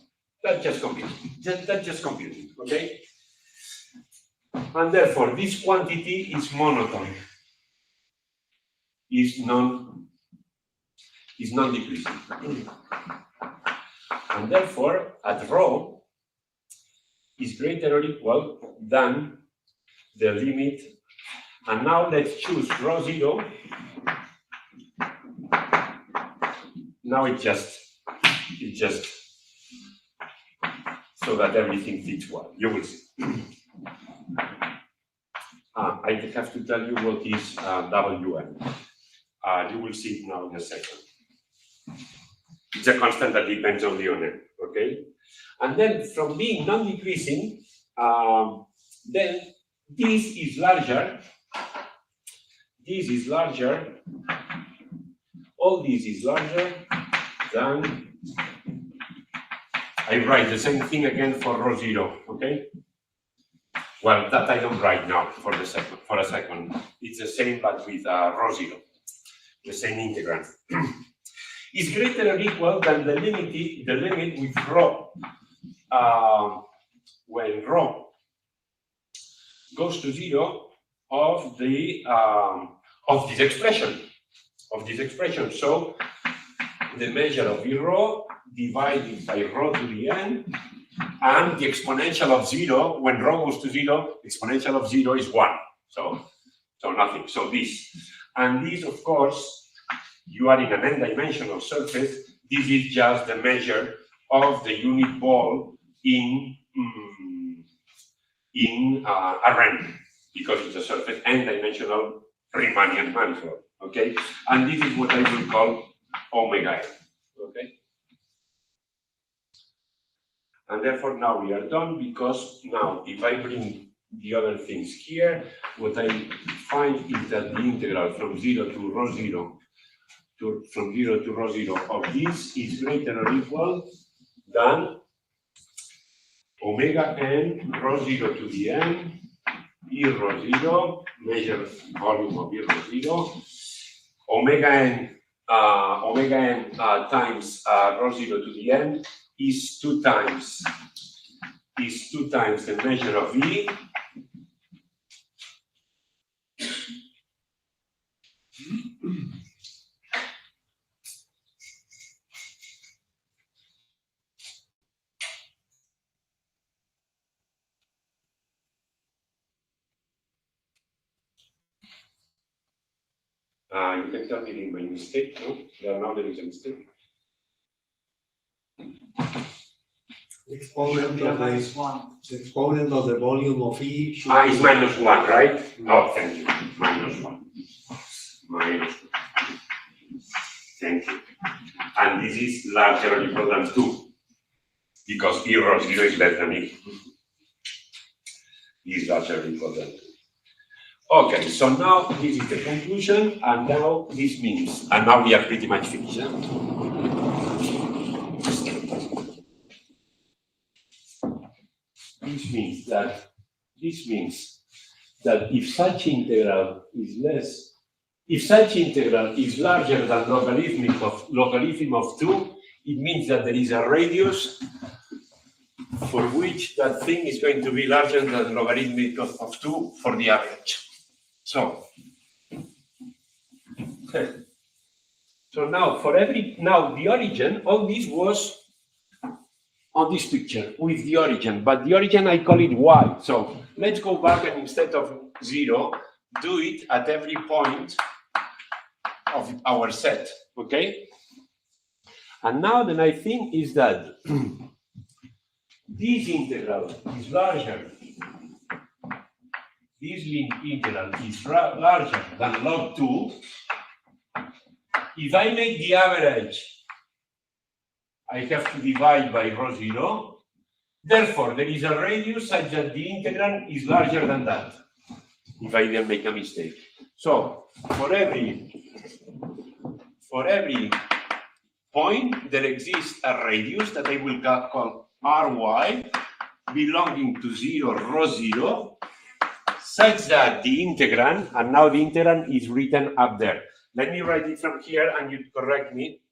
that's just computing. That's just computing, okay? And therefore, this quantity is monotone, is non-decreasing. And therefore, at rho is greater or equal than the limit. And now let's choose rho 0. Now it just so that everything fits well. You will see. I have to tell you what is WM. You will see it now in a second. It's a constant that depends only on M, okay? And then from being non-decreasing, then this is larger, all this is larger than, I write the same thing again for rho 0, okay? Well, that I don't write now for a second. It's the same but with rho 0, the same integrand. Is greater or equal than the limit with rho, when rho goes to 0 of the this expression. So the measure of V rho divided by rho to the n, and the exponential of 0, when rho goes to 0, exponential of 0 is 1. So nothing. So this. And this, of course, you are in an n-dimensional surface. This is just the measure of the unit ball in a random, because it's a surface n-dimensional Riemannian manifold. Okay, and this is what I will call omega n. Okay, and therefore now we are done, because now if I bring the other things here, what I find is that the integral from 0 to rho 0 from 0 to rho 0 of this is greater or equal than omega n rho 0 to the n e rho 0, measure volume of e rho 0, omega n times rho 0 to the n is 2 times the measure of E you can tell me my mistake, no? Now there is a mistake. Exponent of the volume of E should is minus 1, right? Oh, thank you. Minus 1. Thank you. And this is larger or equal than 2, because E rho 0 is less than E. Is larger or equal than 2. Okay, so now this is the conclusion, and now this means, and now we are pretty much finished. Huh? This means that if such integral is larger than logarithm of 2, it means that there is a radius for which that thing is going to be larger than logarithmic of 2 for the average. So now the origin, all this was on this picture with the origin, but the origin I call it y. So let's go back and instead of 0, do it at every point of our set, okay? And now the nice thing is that this integral is larger. This integral is larger than log 2. If I make the average, I have to divide by rho 0. Therefore, there is a radius such that the integrand is larger than that, if I didn't make a mistake. So, for every point, there exists a radius that I will call Ry, belonging to 0, rho 0, such that the integrand, and now the integrand is written up there. Let me write it from here, and you correct me.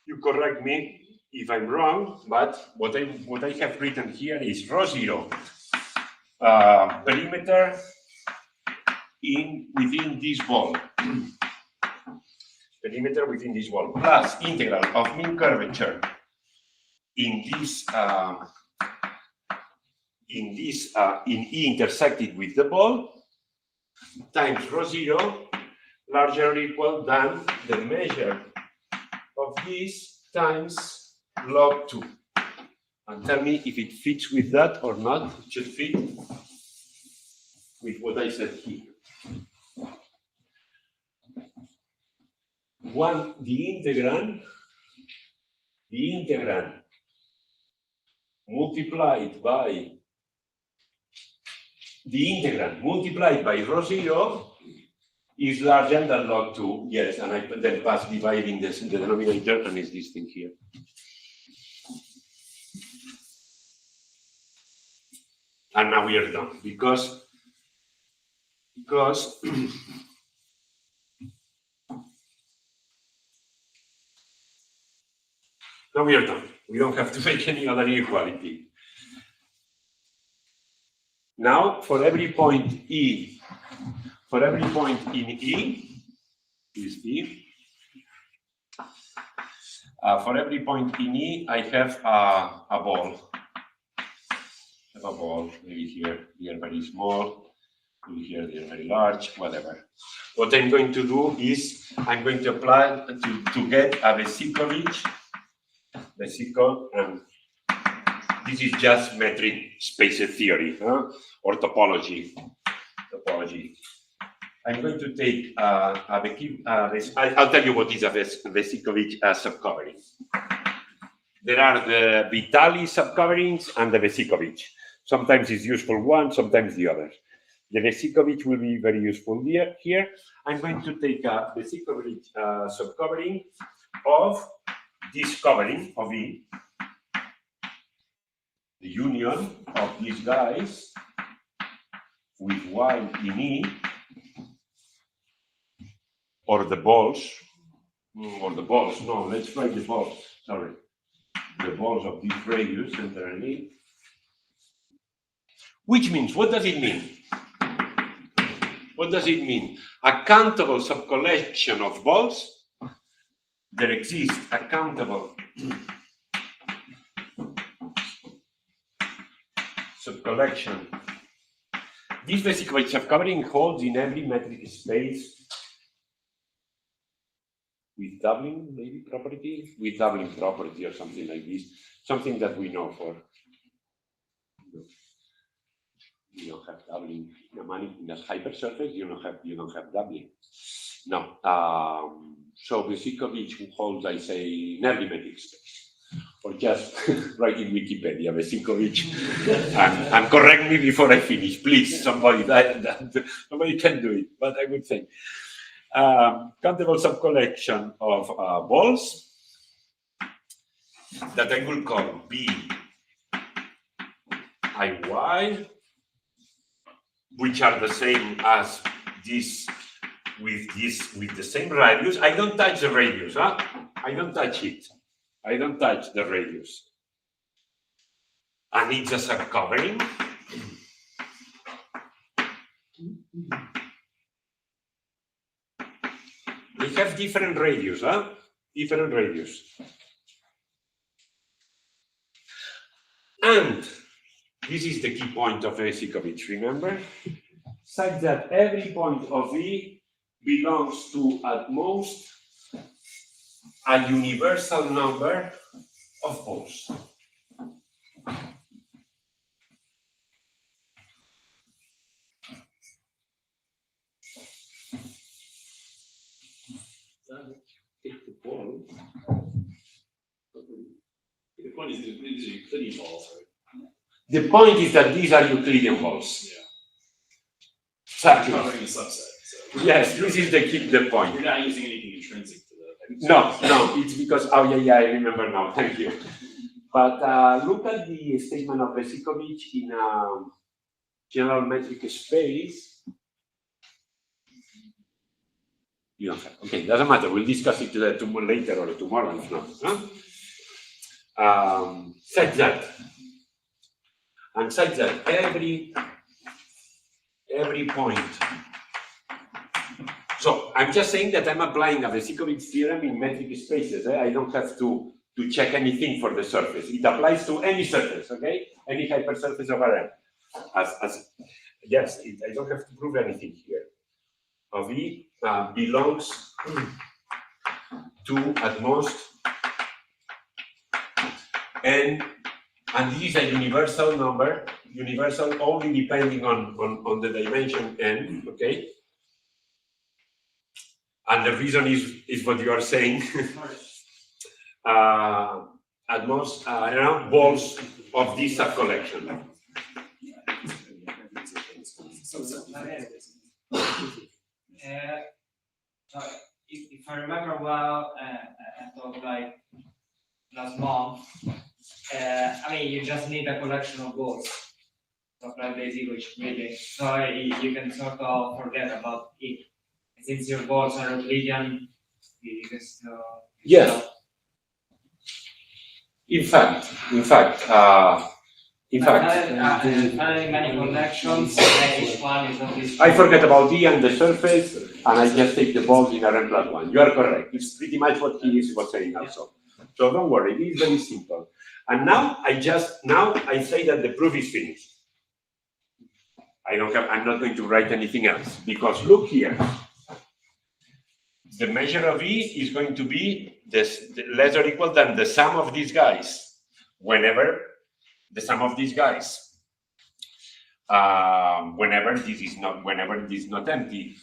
You correct me if I'm wrong, but what I have written here is rho 0 perimeter within this ball. Perimeter within this ball plus integral of mean curvature in E intersected with the ball times rho 0 larger or equal than the measure of this times log 2. And tell me if it fits with that or not. It should fit with what I said here. The integrand multiplied by rho 0 is larger than log 2. Yes, and I then pass dividing this in the denominator, and it's this thing here. And now we are done because now we are done. We don't have to make any other inequality. Now, for every point in E, is E. For every point in E, I have a ball. Maybe here they are very small, maybe here they are very large, whatever. What I'm going to do is I'm going to apply to get a vesicle, and this is just metric space theory, or topology. I'm going to take I'll tell you what is a Vesicovich subcovering. There are the Vitali subcoverings and the Vesicovich. Sometimes it's useful one, sometimes the other. The Vesicovich will be very useful here. I'm going to take a Vesicovich subcovering of this covering of E, the union of these guys with Y in E, or the balls, no, let's write the balls, sorry. The balls of this radius center in E. Which means, what does it mean? What does it mean? A countable subcollection of balls. There exists a countable subcollection. This basically subcovering holds in every metric space with doubling, maybe property, with doubling property or something like this, something that we know for. You don't have doubling in a hypersurface. You don't have doubling. No. So Vesicovich holds, I say, in every metric space, or just write in Wikipedia Vesicovich, and correct me before I finish, please. Somebody nobody can do it, but I would say countable subcollection of balls that I will call B IY, which are the same as this with the same radius. I don't touch the radius, I don't touch it. I don't touch the radius. And it's a subcovering. We have different radius, different radius. And this is the key point of Vesicovich, remember? Such that every point of E belongs to at most a universal number of balls. Take the ball. The point is these are Euclidean balls, right? The point is that these are Euclidean balls. Yeah. Exactly. Covering a subset. So. Yes, this is the point. You're not using anything intrinsic to the. No, it's because, oh yeah, I remember now, thank you. But look at the statement of Vesicovich in a general metric space. You don't have, okay, doesn't matter, we'll discuss it later or tomorrow if not. Such that, and such that every point. So I'm just saying that I'm applying a Vesicovich theorem in metric spaces. I don't have to check anything for the surface. It applies to any surface, okay? Any hypersurface of Rn. Yes, I don't have to prove anything here. V belongs to at most n And this is a universal number, universal only depending on the dimension n, okay? And the reason is what you are saying. At most, I don't know, balls of this subcollection. If I remember well, I thought like last month, I mean, you just need a collection of balls, not like basic, which really, so you can sort of forget about it. Since your balls are Euclidean, you can still. Yes. In fact, having many connections, each one is always. I forget about E and the surface, and I just take the balls in Rn plus 1. You are correct. It's pretty much what he was saying also. So don't worry, it is very simple. And now I say that the proof is finished. I'm not going to write anything else, because look here. The measure of E is going to be less or equal than the sum of these guys, whenever the sum of these guys, whenever this is not empty.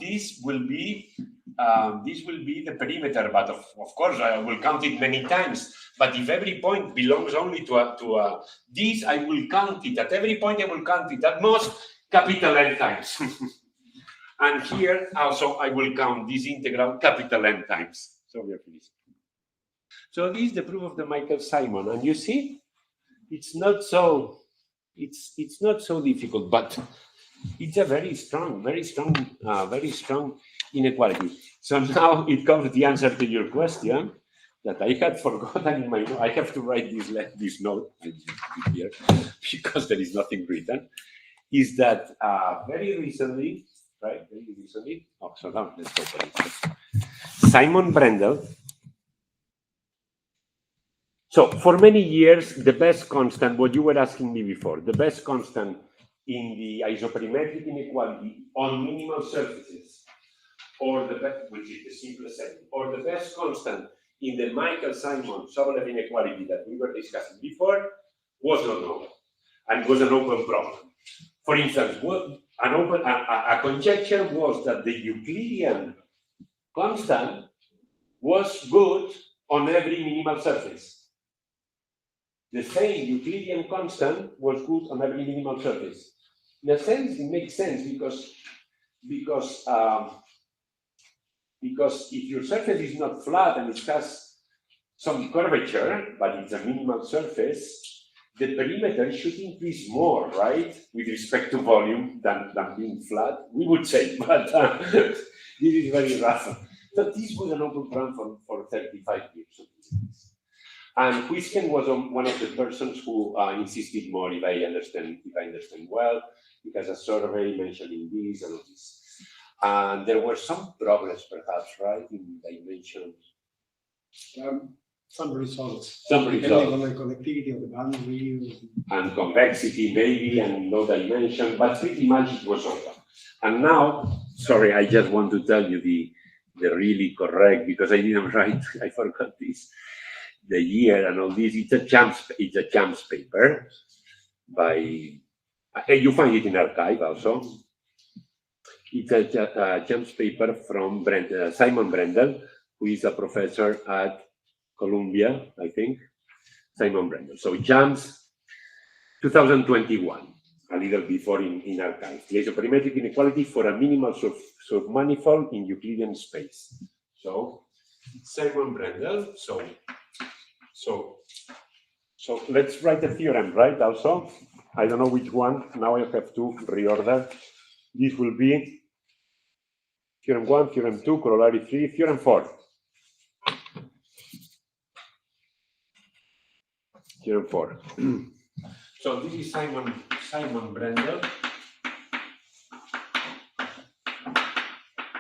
This will be the perimeter, but of course I will count it many times. But if every point belongs only to this, I will count it. At every point I will count it at most capital N times. And here also I will count this integral capital N times. So we are finished. So this is the proof of the Michael-Simon, and you see, it's not so difficult, but it's a very strong inequality. So now it comes the answer to your question that I had forgotten in my note. I have to write this note here because there is nothing written. Is that very recently, right? Very recently. Oh, so now let's go for it. Simon Brendel. So for many years, the best constant, what you were asking me before, the best constant in the isoperimetric inequality on minimal surfaces, or the best, which is the simplest setting, or the best constant in the Michael-Simon Sobolev inequality that we were discussing before, was not known, and was an open problem. For instance, a conjecture was that the Euclidean constant was good on every minimal surface. The same Euclidean constant was good on every minimal surface. In a sense, it makes sense because if your surface is not flat and it has some curvature, but it's a minimal surface, the perimeter should increase more, right, with respect to volume than being flat. We would say, but this is very rough. So this was an open problem for 35 years. And Huisken was one of the persons who insisted more, if I understand well, because a survey mentioning this and all this. And there were some problems, perhaps, right, in dimensions. Some results. Depending on the connectivity of the boundary. And convexity, maybe, and no dimension, but pretty much it was open. And now, sorry, I just want to tell you the really correct, because I didn't write, I forgot this. The year and all this, it's a JAMS paper by, you find it in archive also. It's a JAMS paper from Simon Brendel, who is a professor at Columbia, I think. Simon Brendel. So JAMS 2021, a little before in archive. The isoperimetric inequality for a minimal submanifold in Euclidean space. So Simon Brendel. So let's write a theorem, right? Also, I don't know which one. Now I have to reorder. This will be theorem 1, theorem 2, corollary 3, theorem 4. Theorem 4. So this is Simon Brendel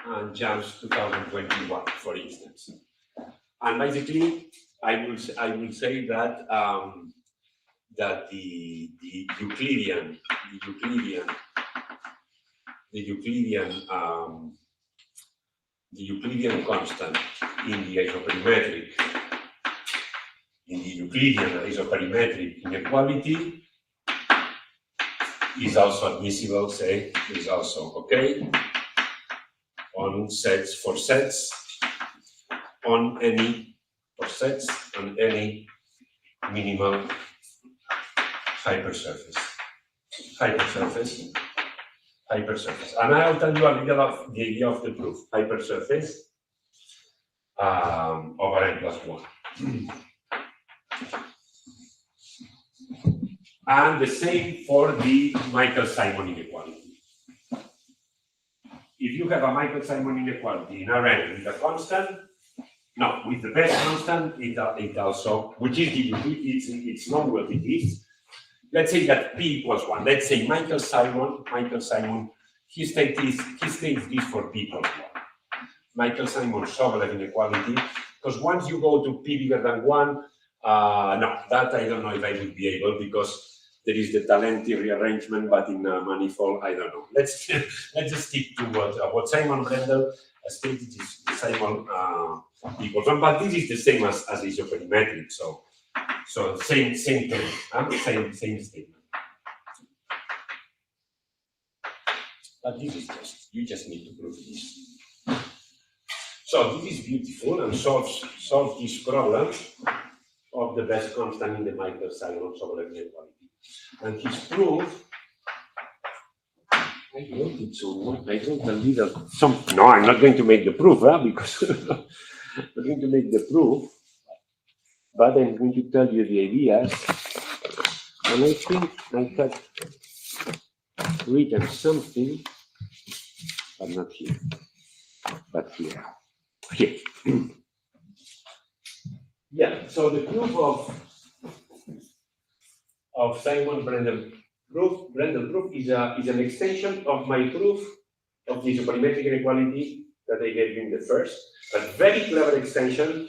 and JAMS 2021, for instance. And basically, I will say that that the Euclidean constant in the isoperimetric in the Euclidean isoperimetric inequality is also admissible, say, is also okay on sets for sets on any for sets on any minimal hypersurface. And I'll tell you a little of the idea of the proof. Hypersurface over n plus 1. And the same for the Michael-Simon inequality. If you have a Michael-Simon inequality in Rn with a constant, no, with the best constant, it also, which is the it's not what it is. Let's say that p equals 1. Let's say Michael-Simon, he states this for p equals 1. Michael-Simon Sobolev inequality, because once you go to p bigger than 1, no, that I don't know if I will be able, because there is the Talenti rearrangement, but in manifold, I don't know. Let's just stick to what Simon Brendel stated is the Simon equals 1, but this is the same as isoperimetric, so same thing, same statement. But this is you just need to prove this. So this is beautiful and solves this problem of the best constant in the Michael-Simon Sobolev inequality. And his proof, I wrote it somewhere. I wrote a little something. No, I'm not going to make the proof, because I'm going to make the proof, but I'm going to tell you the ideas. And I think I had written something, but not here, but here. Here. Yeah, so the proof of Simon Brendel proof is an extension of my proof of the isoperimetric inequality that I gave you in the first, but very clever extension,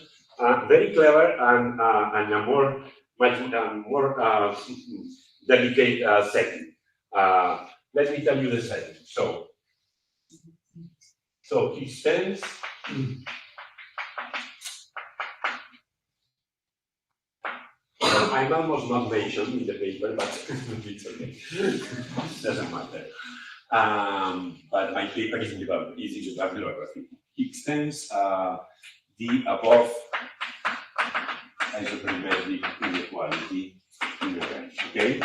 very clever and a much more delicate setting. Let me tell you the setting. So he stands. I'm almost not mentioned in the paper, but it's okay. Doesn't matter. But my paper is in the bibliography. He extends the above isoperimetric inequality in the range. Okay,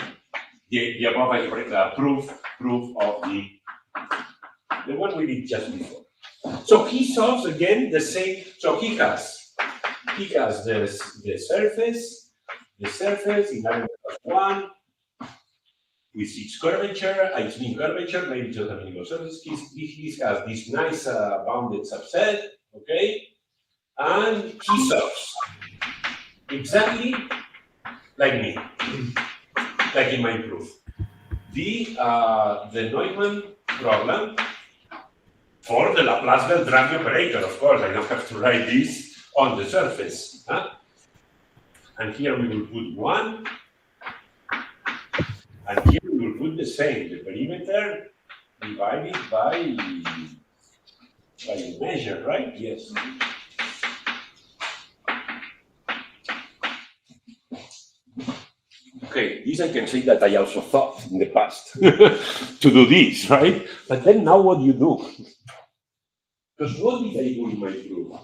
the above isoperimetric proof of the one we did just before. So he solves again the same. So he has the surface in Rn plus 1 with its curvature, its mean curvature, maybe just a minimal surface. He has this nice bounded subset, okay, and he solves exactly like me, like in my proof. The Neumann problem for the Laplace-Beltrami operator, of course. I don't have to write this on the surface. Huh? And here we will put 1. And here we will put the same, the perimeter divided by the measure, right? Yes. Okay, this I can say that I also thought in the past to do this, right? But then now what do you do? Because what did I do in my proof?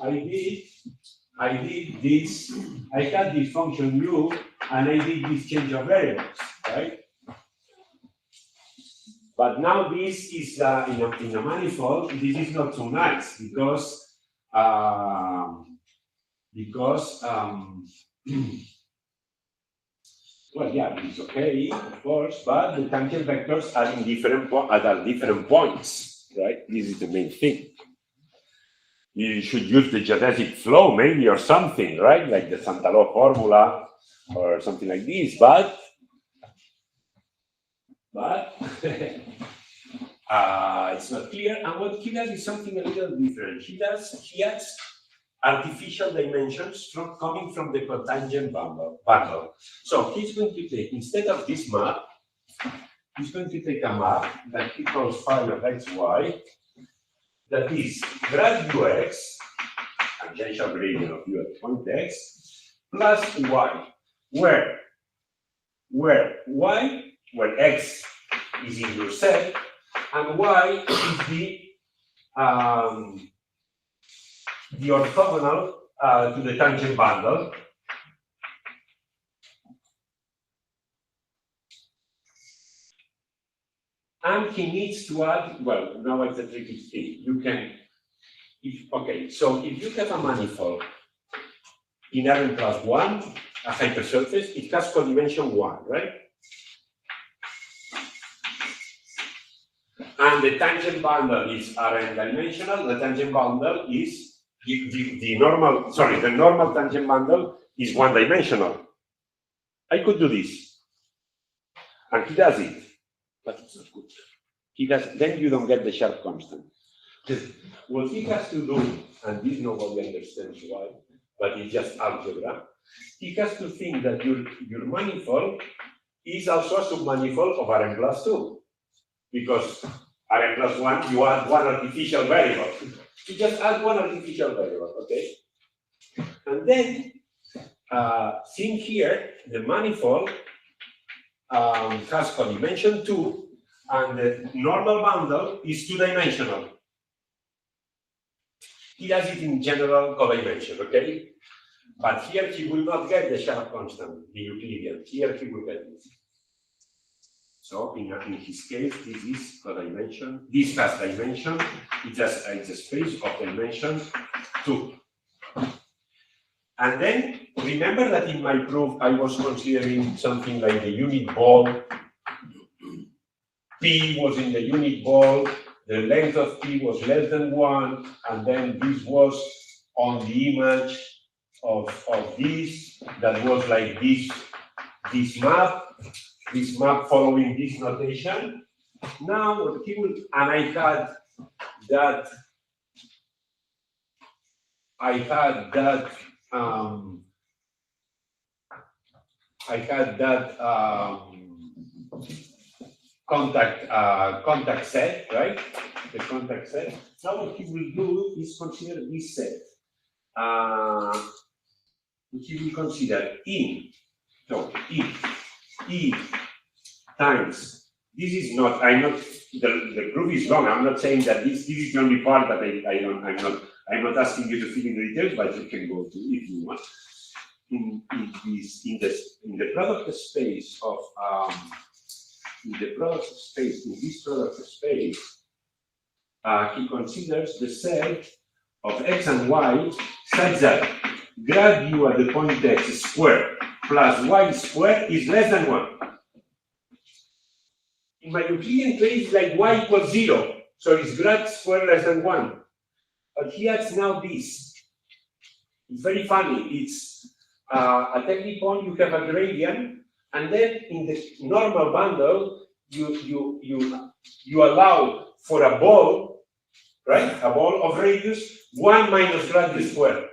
I did this, I had this function u, and I did this change of variables, right? But now this is in a manifold, this is not so nice because well, yeah, it's okay, of course, but the tangent vectors are in different points, right? This is the main thing. You should use the geodesic flow, maybe, or something, right? Like the Santalò formula or something like this, but it's not clear. And what he does is something a little different. He adds artificial dimensions coming from the cotangent bundle. So he's going to take, instead of this map, he's going to take a map that he calls phi of xy, that is grad ux, tangential gradient of u at point x, plus y, where y, where x is in your set, and y is the orthogonal to the tangent bundle. And he needs to add, well, now it's a tricky thing. You can, okay, so if you have a manifold in Rn plus 1, a hypersurface, it has codimension 1, right? And the tangent bundle is Rn dimensional. The tangent bundle is the normal tangent bundle is 1 dimensional. I could do this, and he does it, but it's not good. He does. Then you don't get the sharp constant. What he has to do, and this nobody understands why, but it's just algebra. He has to think that your manifold is also a submanifold of Rn plus 2, because Rn plus 1, you add one artificial variable. You just add one artificial variable, okay? And then, think here, the manifold has codimension 2, and the normal bundle is 2-dimensional. He does it in general codimension, okay? But here he will not get the sharp constant, the Euclidean. Here he will get it. So in his case, this is codimension. This has dimension. It's a space of dimension 2. And then remember that in my proof I was considering something like the unit ball. P was in the unit ball. The length of P was less than 1, and then this was on the image of this that was like this map following this notation. Now what he will, and I had that contact set, right? The contact set. Now what he will do is consider this set. He will consider E times. This is not. The proof is wrong. I'm not saying that this is the only part that I'm not asking you to fill in the details, but you can go to if you want. In the product space of in this product space, he considers the set of x and y such that grad u at the point x squared plus y squared is less than 1. In my Euclidean case, like y equals 0, so it's grad squared less than 1. But he adds now this. It's very funny. It's at every point you have a gradient, and then in the normal bundle you allow for a ball, right? A ball of radius 1 minus grad u squared.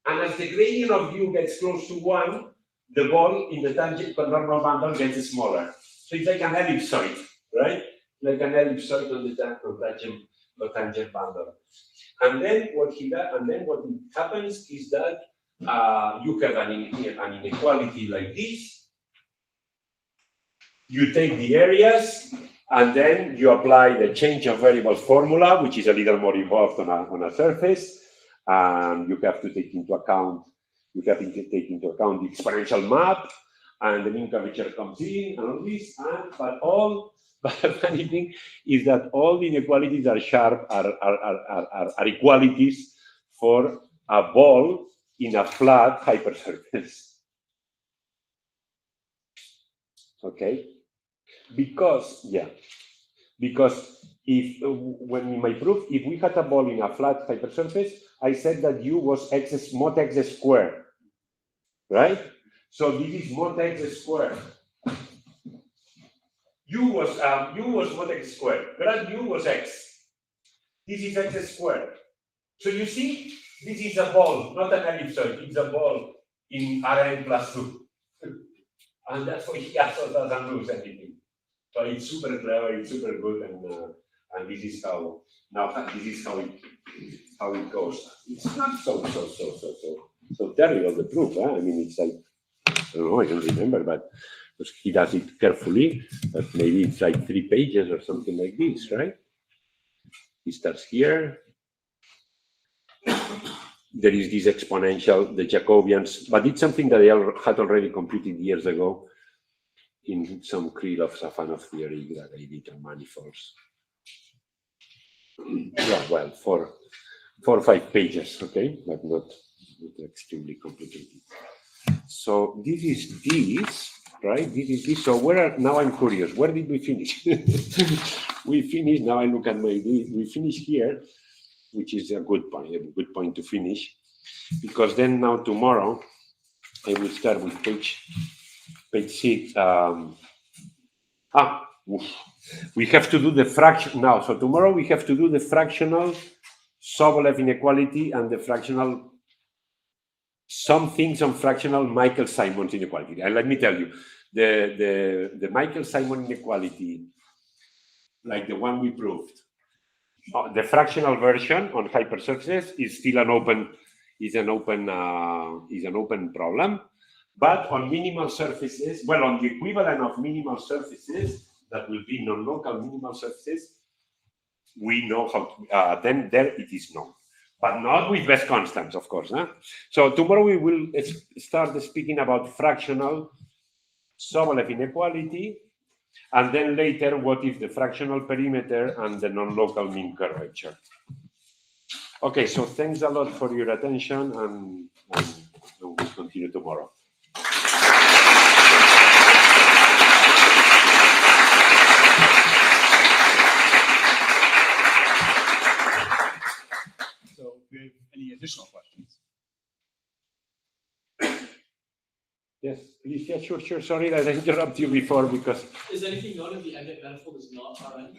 And as the gradient of u gets close to 1, the ball in the tangent normal bundle gets smaller. So it's like an ellipsoid, right? Like an ellipsoid on the tangent bundle. And then what happens is that you have an inequality like this. You take the areas, and then you apply the change of variable formula, which is a little more involved on a surface. And you have to take into account the exponential map, and the mean curvature comes in, and all this. But the funny thing is that all the inequalities are equalities for a ball in a flat hypersurface. Okay, because if when in my proof, if we had a ball in a flat hypersurface, I said that u was mod x squared, right? So this is mod x squared. U was mod x squared. Grad u was x. This is x squared. So you see, this is a ball, not an ellipsoid. It's a ball in Rn plus 2. And that's why he also doesn't lose anything. So it's super clever, it's super good, and this is how it goes. It's not so so terrible, the proof. I mean, it's like, I don't know, I don't remember, but he does it carefully, but maybe it's like 3 pages or something like this, right? He starts here. There is this exponential, the Jacobians, but it's something that I had already computed years ago in some Krylov-Safanov theory that I did on manifolds. Yeah, well, 4 or 5 pages, okay, but not extremely complicated. So this is this, right? This is this. So now I'm curious, where did we finish? We finished, now I look at we finished here, which is a good point to finish, because then now tomorrow I will start with page 6. We have to do the fraction now. So tomorrow we have to do the fractional Sobolev inequality and the fractional, some things on fractional Michael-Simons inequality. And let me tell you, the Michael-Simon inequality, like the one we proved, the fractional version on hypersurfaces is still an open problem. But on minimal surfaces, well, on the equivalent of minimal surfaces, that will be non-local minimal surfaces, we know how to, then there it is known, but not with best constants, of course. Huh? So tomorrow we will start speaking about fractional Sobolev inequality, and then later what is the fractional perimeter and the non-local mean curvature. Okay, so thanks a lot for your attention, and we'll continue tomorrow. So if you have any additional questions. Yes, please. Yeah, sure. Sorry that I interrupted you before because. Is anything known if the ended manifold is not Rn?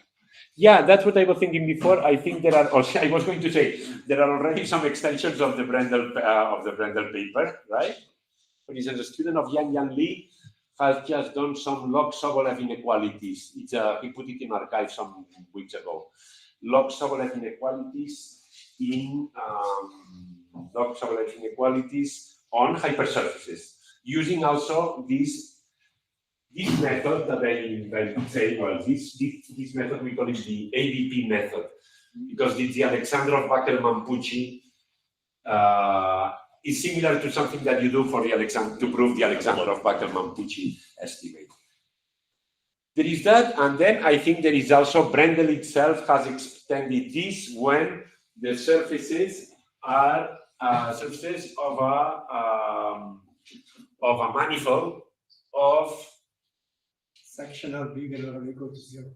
Yeah, that's what I was thinking before. I think there are. Also, I was going to say there are already some extensions of the Brendel paper, right? For instance, a student of Yang Li has just done some log Sobolev inequalities. He put it in archive some weeks ago. Log Sobolev inequalities in log Sobolev inequalities on hypersurfaces, using also this method that I say, well, this method we call it the ABP method, because it's the Alexandrov-Backel-Mampucci is similar to something that you do for the to prove the Alexandrov-Backel-Mampucci estimate. There is that, and then I think there is also Brendel itself has extended this when the surfaces are surfaces of a manifold of Sectional bigger or equal to 0.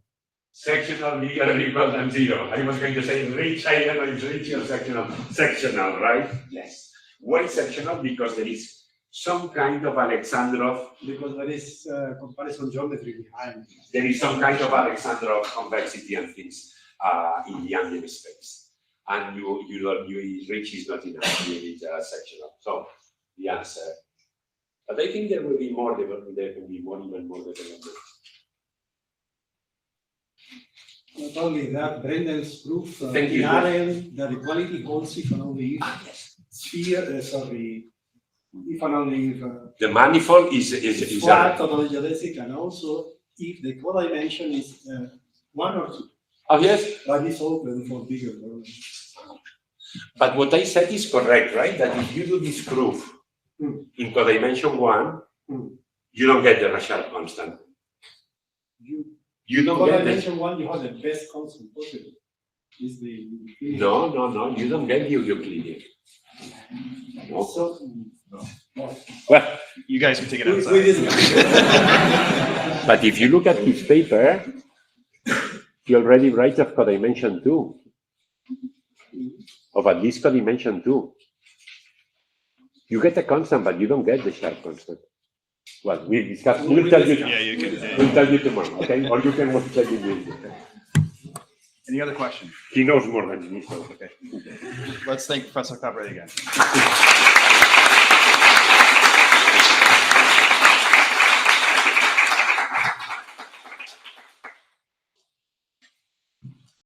sectional bigger or equal than 0. I was going to say rich, I don't know if rich or sectional, right? Yes. Why sectional? Because there is some kind of Alexandrov. Because there is comparison geometry behind. There is some kind of Alexandrov convexity and things in the ambient space. And you rich is not enough, you need sectional. So the answer. But I think there will be more, there can be even more development. Not only that, Brendel's proof Thank you. that the equality holds if and only if sphere, if and only if the manifold is flat on the geodesic, and also if the co-dimension is 1 or 2. Oh yes. But it's open for bigger problems. But what I said is correct, right? That if you do this proof in codimension 1, you don't get the Rashad constant. You don't get Dimension 1, you have the best constant possible. Is the No, you don't get the Euclidean. No. So, Well, You guys can take it we outside. didn't. but if you look at his paper, he already writes of codimension 2. Of at least codimension 2. You get a constant, but you don't get the sharp constant. Well, we discuss. We'll tell you. Yeah, you can. We'll tell you tomorrow, okay? Or you can watch the video. Any other questions? He knows more than me, so. Okay. Let's thank Professor Cabré again.